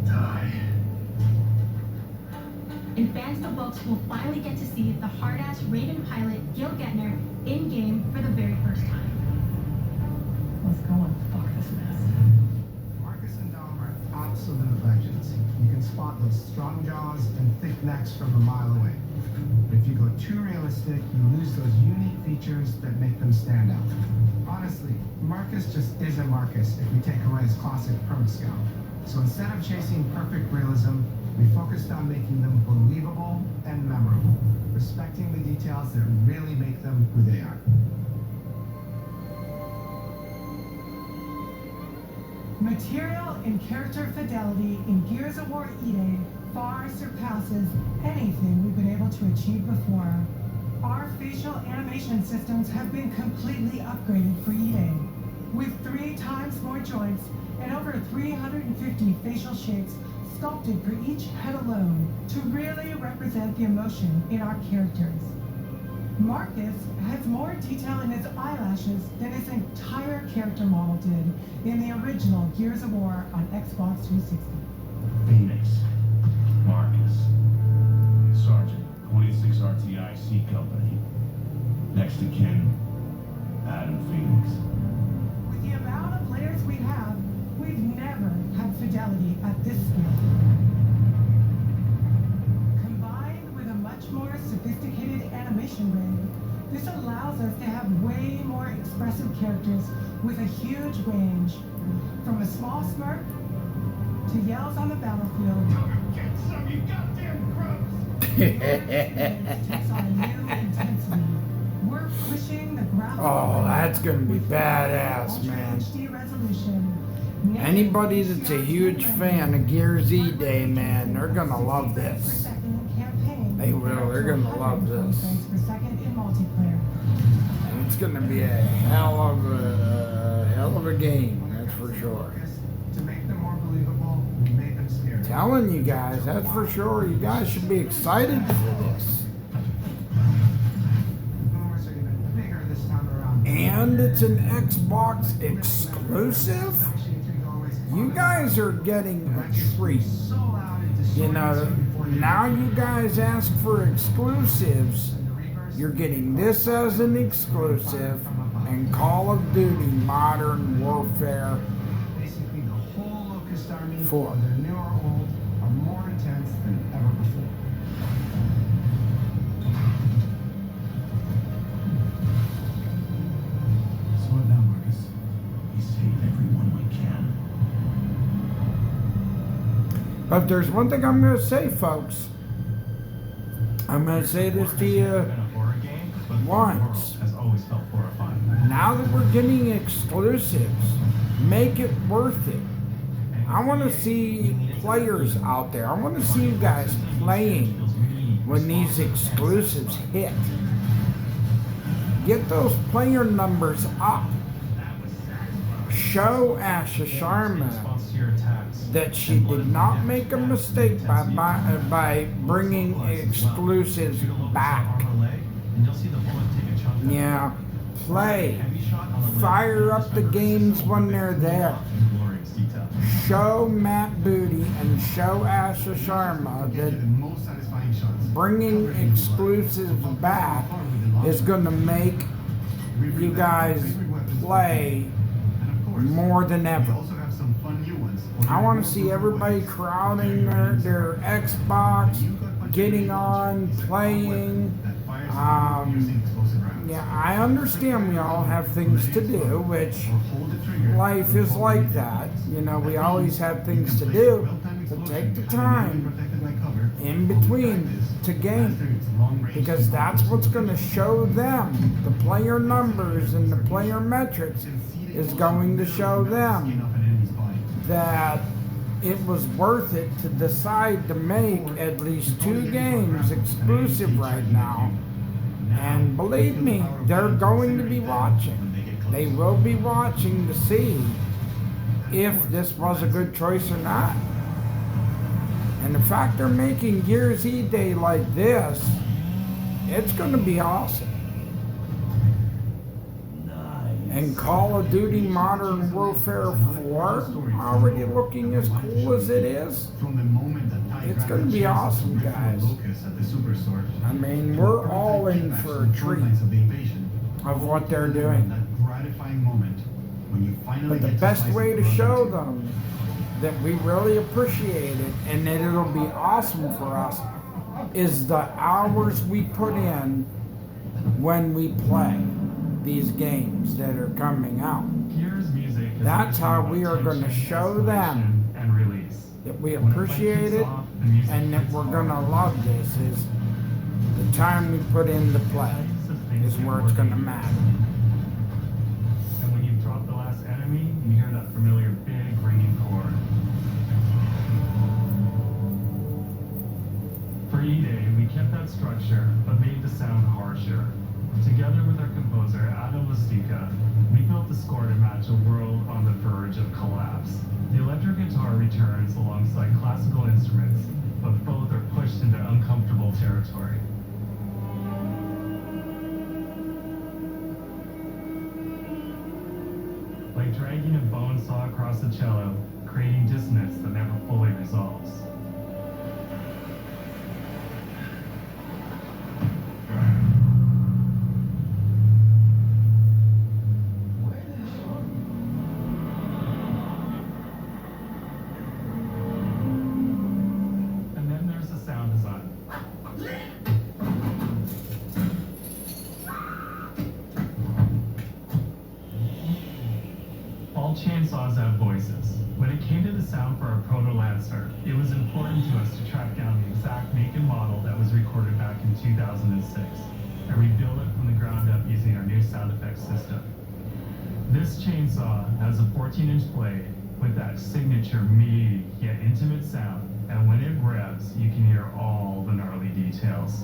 Die. And fans of the books will finally get to see the hard-ass Raven pilot Gil Gettner in-game for the very first time. Let's go and fuck this mess. Marcus and Dom are absolute legends. You can spot those strong jaws and thick necks from a mile away. But if you go too realistic, you lose those unique features that make them stand out. Honestly, Marcus just isn't Marcus if we take away his classic perma-scout. So instead of chasing perfect realism, we focused on making them believable and memorable, respecting the details that really make them who they are. Material and character fidelity in Gears of War E-Day far surpasses anything we've been able to achieve before. Our facial animation systems have been completely upgraded for E-Day, with 3 times more joints and over 350 facial shapes sculpted for each head alone to really represent the emotion in our characters. Marcus has more detail in his eyelashes than his entire character model did in the original Gears of War on Xbox 360. Phoenix. Marcus. Sergeant, 26 RTIC Company. Next to Ken, Adam Phoenix. With the amount of layers we have, we've never had fidelity at this scale. Combined with a much more sophisticated animation rig, this allows us to have way more expressive characters with a huge range, from a small smirk to yells on the battlefield. Get some, you goddamn grubs! Takes on a new intensity. We're pushing the graphics. Oh, that's gonna be badass, man. HD resolution. Anybody that's a huge fan of Gears E-Day, man, they're gonna love this. They will, they're gonna love this. It's gonna be a hell of a game, that's for sure. To make them more believable, we made them scary. Telling you guys, that's for sure. You guys should be excited for this. Boomers are even bigger this time around. And it's an Xbox exclusive. You guys are getting a treat. You know, now you guys ask for exclusives. You're getting this as an exclusive, and Call of Duty Modern Warfare Basically, the whole Locust Army, 4. whether new or old, are more intense than ever before. So what now, Marcus? We save everyone we can. But there's one thing I'm going to say, folks. I'm going to say this to you once. Has always felt horrifying. Now that we're getting exclusives, make it worth it. I want to see players out there. I want to see you guys playing when these exclusives hit. Get those player numbers up. show Asha In Sharma response to your attacks, that she and one did of not them make a back mistake by, intensive. by bringing exclusives Shoot a local back. shot armor leg, and you'll see the bullet take a chunk out. Yeah, play. Heavy shot on the leg, Fire and up the just games remember when this they're is there. in glorious detail. Show Matt Booty and show Asha Sharma Get that the most satisfying shots. bringing Covering exclusives back is going to make you guys play And of course, more than we ever. also have some fun new ones. I want to see everybody crowding their Xbox, getting on, playing. Yeah, I understand we all have things to do, which life is like that. You know, we always have things to do, but take the time in between to game, because that's what's going to show them. The player numbers and the player metrics is going to show them that it was worth it to decide to make at least 2 games exclusive right now. And believe me, they're going to be watching. They will be watching to see if this was a good choice or not. And the fact they're making Gears E-Day like this, it's going to be awesome. And Call of Duty Modern Warfare 4 already looking as cool as it is. It's going to be awesome, guys. I mean, we're all in for a treat of what they're doing. But the best way to show them that we really appreciate it and that it'll be awesome for us is the hours we put in when we play these games that are coming out. Gears music is That's how about we are going to tension, show them escalation, and release. that we When the fight appreciate kicks it off, the music and that hits we're hard. going to love this is the time we put into play is where it's going to matter. And when you drop the last enemy, you hear that familiar big ringing chord. For E-Day, we kept that structure, but made the sound harsher. Together with our composer, Adam Lastica, we built the score to match a world on the verge of collapse. The electric guitar returns alongside classical instruments, but both are pushed into uncomfortable territory. Like dragging a bone saw across a cello, creating dissonance that never fully resolves. And then there's the sound design. All chainsaws have voices. When it came to the sound for our Proto Lancer, it was important to us to track down the exact make and model that was recorded back in 2006, and rebuild it from the ground up using our new sound effects system. This chainsaw has a 14-inch blade with that signature meaty yet intimate sound, and when it revs, you can hear all the gnarly details.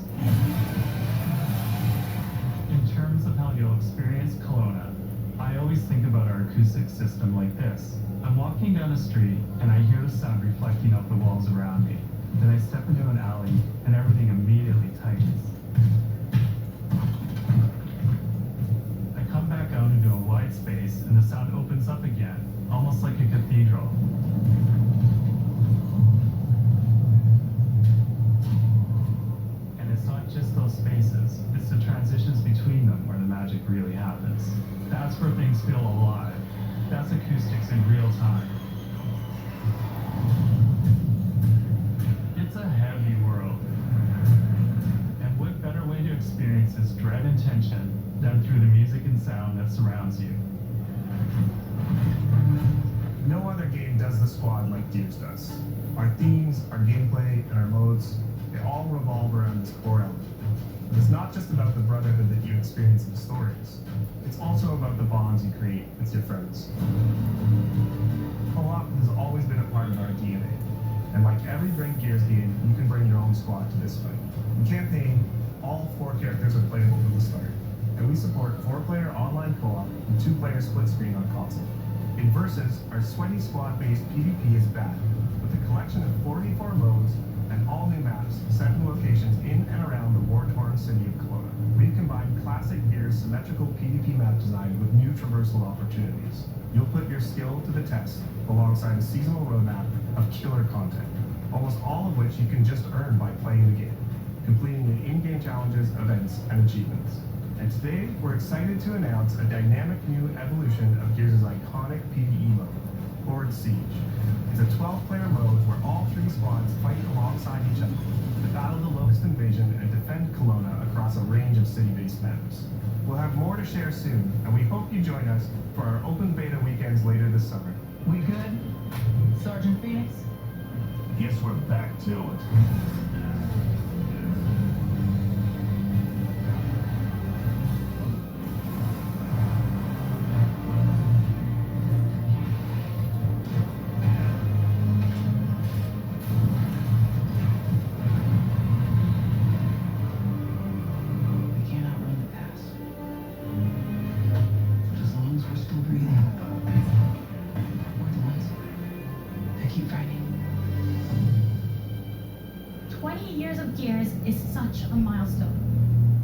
In terms of how you'll experience Kelowna, I always think about our acoustic system like this. I'm walking down a street and I hear the sound reflecting off the walls around me. Then I step into an alley and everything immediately tightens. I come back out into a wide space and the sound opens up again, almost like a cathedral. And it's not just those spaces, it's the transitions between them where the magic really happens. That's where things feel alive. That's acoustics in real time. It's a heavy world. And what better way to experience its dread and tension than through the music and sound that surrounds you? No other game does the squad like Gears does. Our themes, our gameplay, and our modes, they all revolve around this core element. But it's not just about the brotherhood that you experience in the stories. It's also about the bonds you create with your friends. Co-op has always been a part of our DNA. And like every great Gears game, you can bring your own squad to this fight. In campaign, all 4 characters are playable from the start. And we support 4-player online co-op and 2-player split screen on console. In Versus, our sweaty squad-based PvP is back, with a collection of 44 modes and all new maps set in locations in and around the war-torn city of Kelowna. We've combined classic Gears symmetrical PvP map design with new traversal opportunities. You'll put your skill to the test alongside a seasonal roadmap of killer content, almost all of which you can just earn by playing the game, completing the in-game challenges, events, and achievements. And today, we're excited to announce a dynamic new evolution of Gears' iconic PvE mode, Horde Siege. It's a 12-player mode where all 3 squads fight alongside each other to battle the Locust Invasion and defend Kelowna across a range of city-based maps. We'll have more to share soon, and we hope you join us for our open beta weekends later this summer. We good? Sergeant Phoenix? Guess we're back to it. We can't outrun the past. But as long as we're still breathing, we're the ones that keep fighting. 20 years of Gears is such a milestone.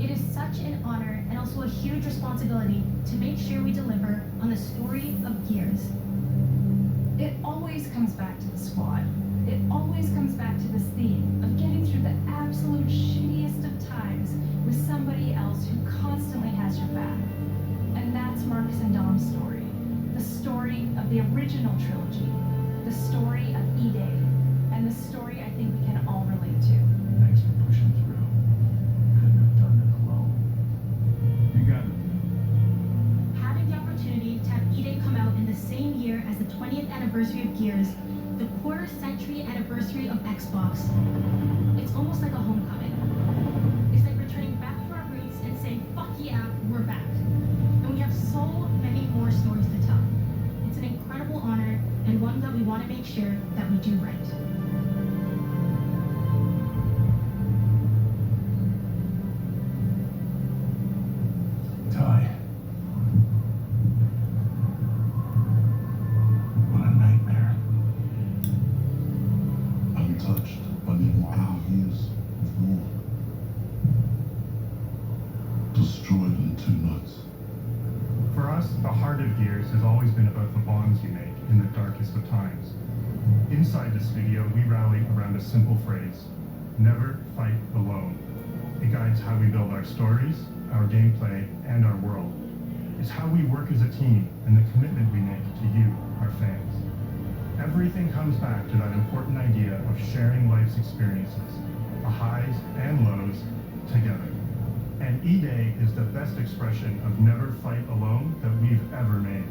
It is such an honor and also a huge responsibility to make sure we deliver on the story of Gears. It always comes back to the squad. It always comes back to this theme of getting through the absolute shittiest of times with somebody else who constantly has your back. And that's Marcus and Dom's story. The story of the original trilogy. The story of E-Day. And the story I think we can all relate to. Thanks for pushing through. Couldn't have done it alone. You got it. Having the opportunity to have E-Day come out in the same year as the 20th anniversary of Gears, the quarter-century anniversary of Xbox, it's almost like a homecoming. It's like returning back to our roots and saying, fuck yeah, we're back. And we have so many more stories to tell. It's an incredible honor and one that we want to make sure that we do right. Ty. What a nightmare. Untouched by nearly 80 years of war. Destroyed in 2 nights. For us, the heart of Gears has always been about the bonds you make in the darkest of times. Inside this video, we rally around a simple phrase: never fight alone. It guides how we build our stories, our gameplay, and our world. It's how we work as a team and the commitment we make to you, our fans. Everything comes back to that important idea of sharing life's experiences, the highs and lows, together. And E-Day is the best expression of never fight alone that we've ever made.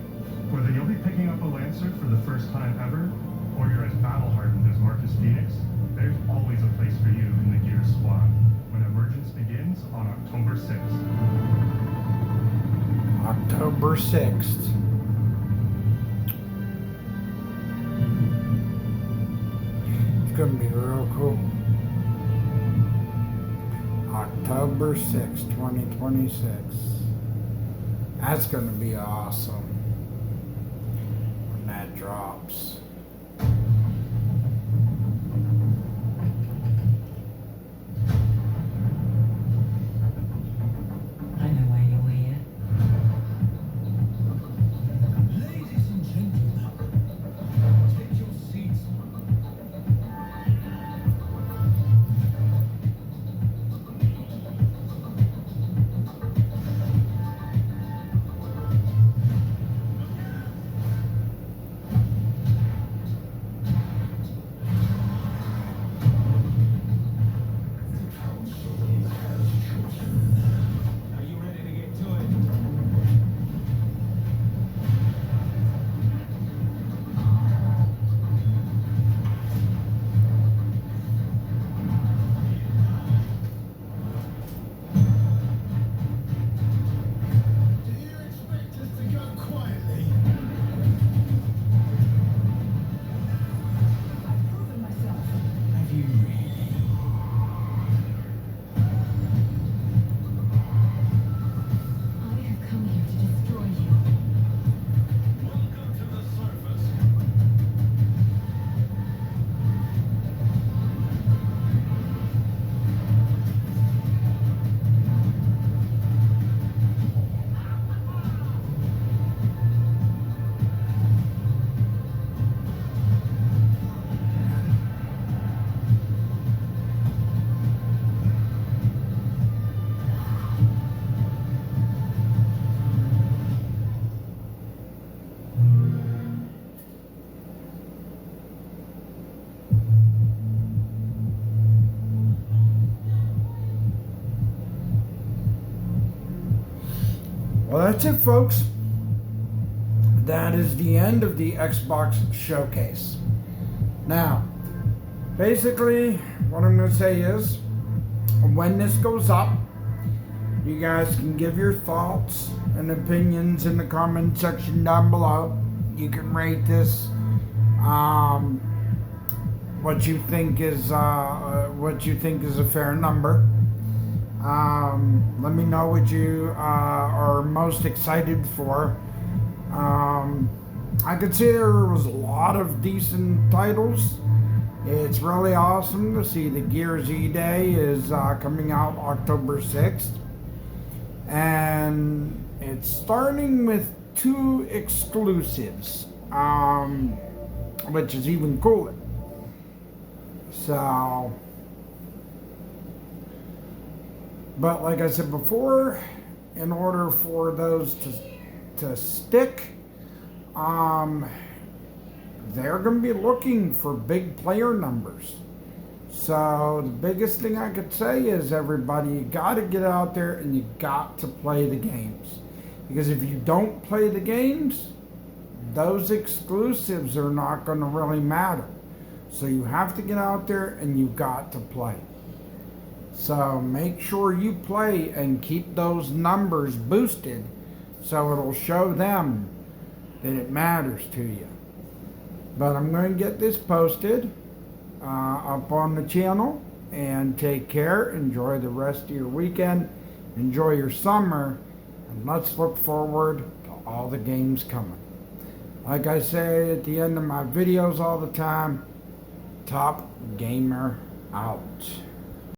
Whether you'll be picking up a Lancer for the first time ever, or you're as battle-hardened as Marcus Phoenix, there's always a place for you in the Gears squad when Emergence begins on October 6th. October 6th. It's gonna be real cool. October 6th, 2026. That's gonna be awesome when that drops. I know why you're here. Ladies and gentlemen, take your seats. that's it, folks. That is the end of the Xbox showcase. Now, basically, what I'm going to say is, when this goes up, you guys can give your thoughts and opinions in the comment section down below. You can rate this, what you think is a fair number. Let me know what you are most excited for. I could see there was a lot of decent titles. It's really awesome to see the Gears E-Day is coming out October 6th. And it's starting with 2 exclusives, which is even cooler. So, but like I said before, in order for those to stick, they're going to be looking for big player numbers. So the biggest thing I could say is, everybody, you got to get out there and you got to play the games. Because if you don't play the games, those exclusives are not going to really matter. So you have to get out there and you got to play. So make sure you play and keep those numbers boosted, so it'll show them that it matters to you. But I'm going to get this posted up on the channel, and take care. Enjoy the rest of your weekend. Enjoy your summer, and let's look forward to all the games coming. Like I say at the end of my videos all the time, Top Gamer out.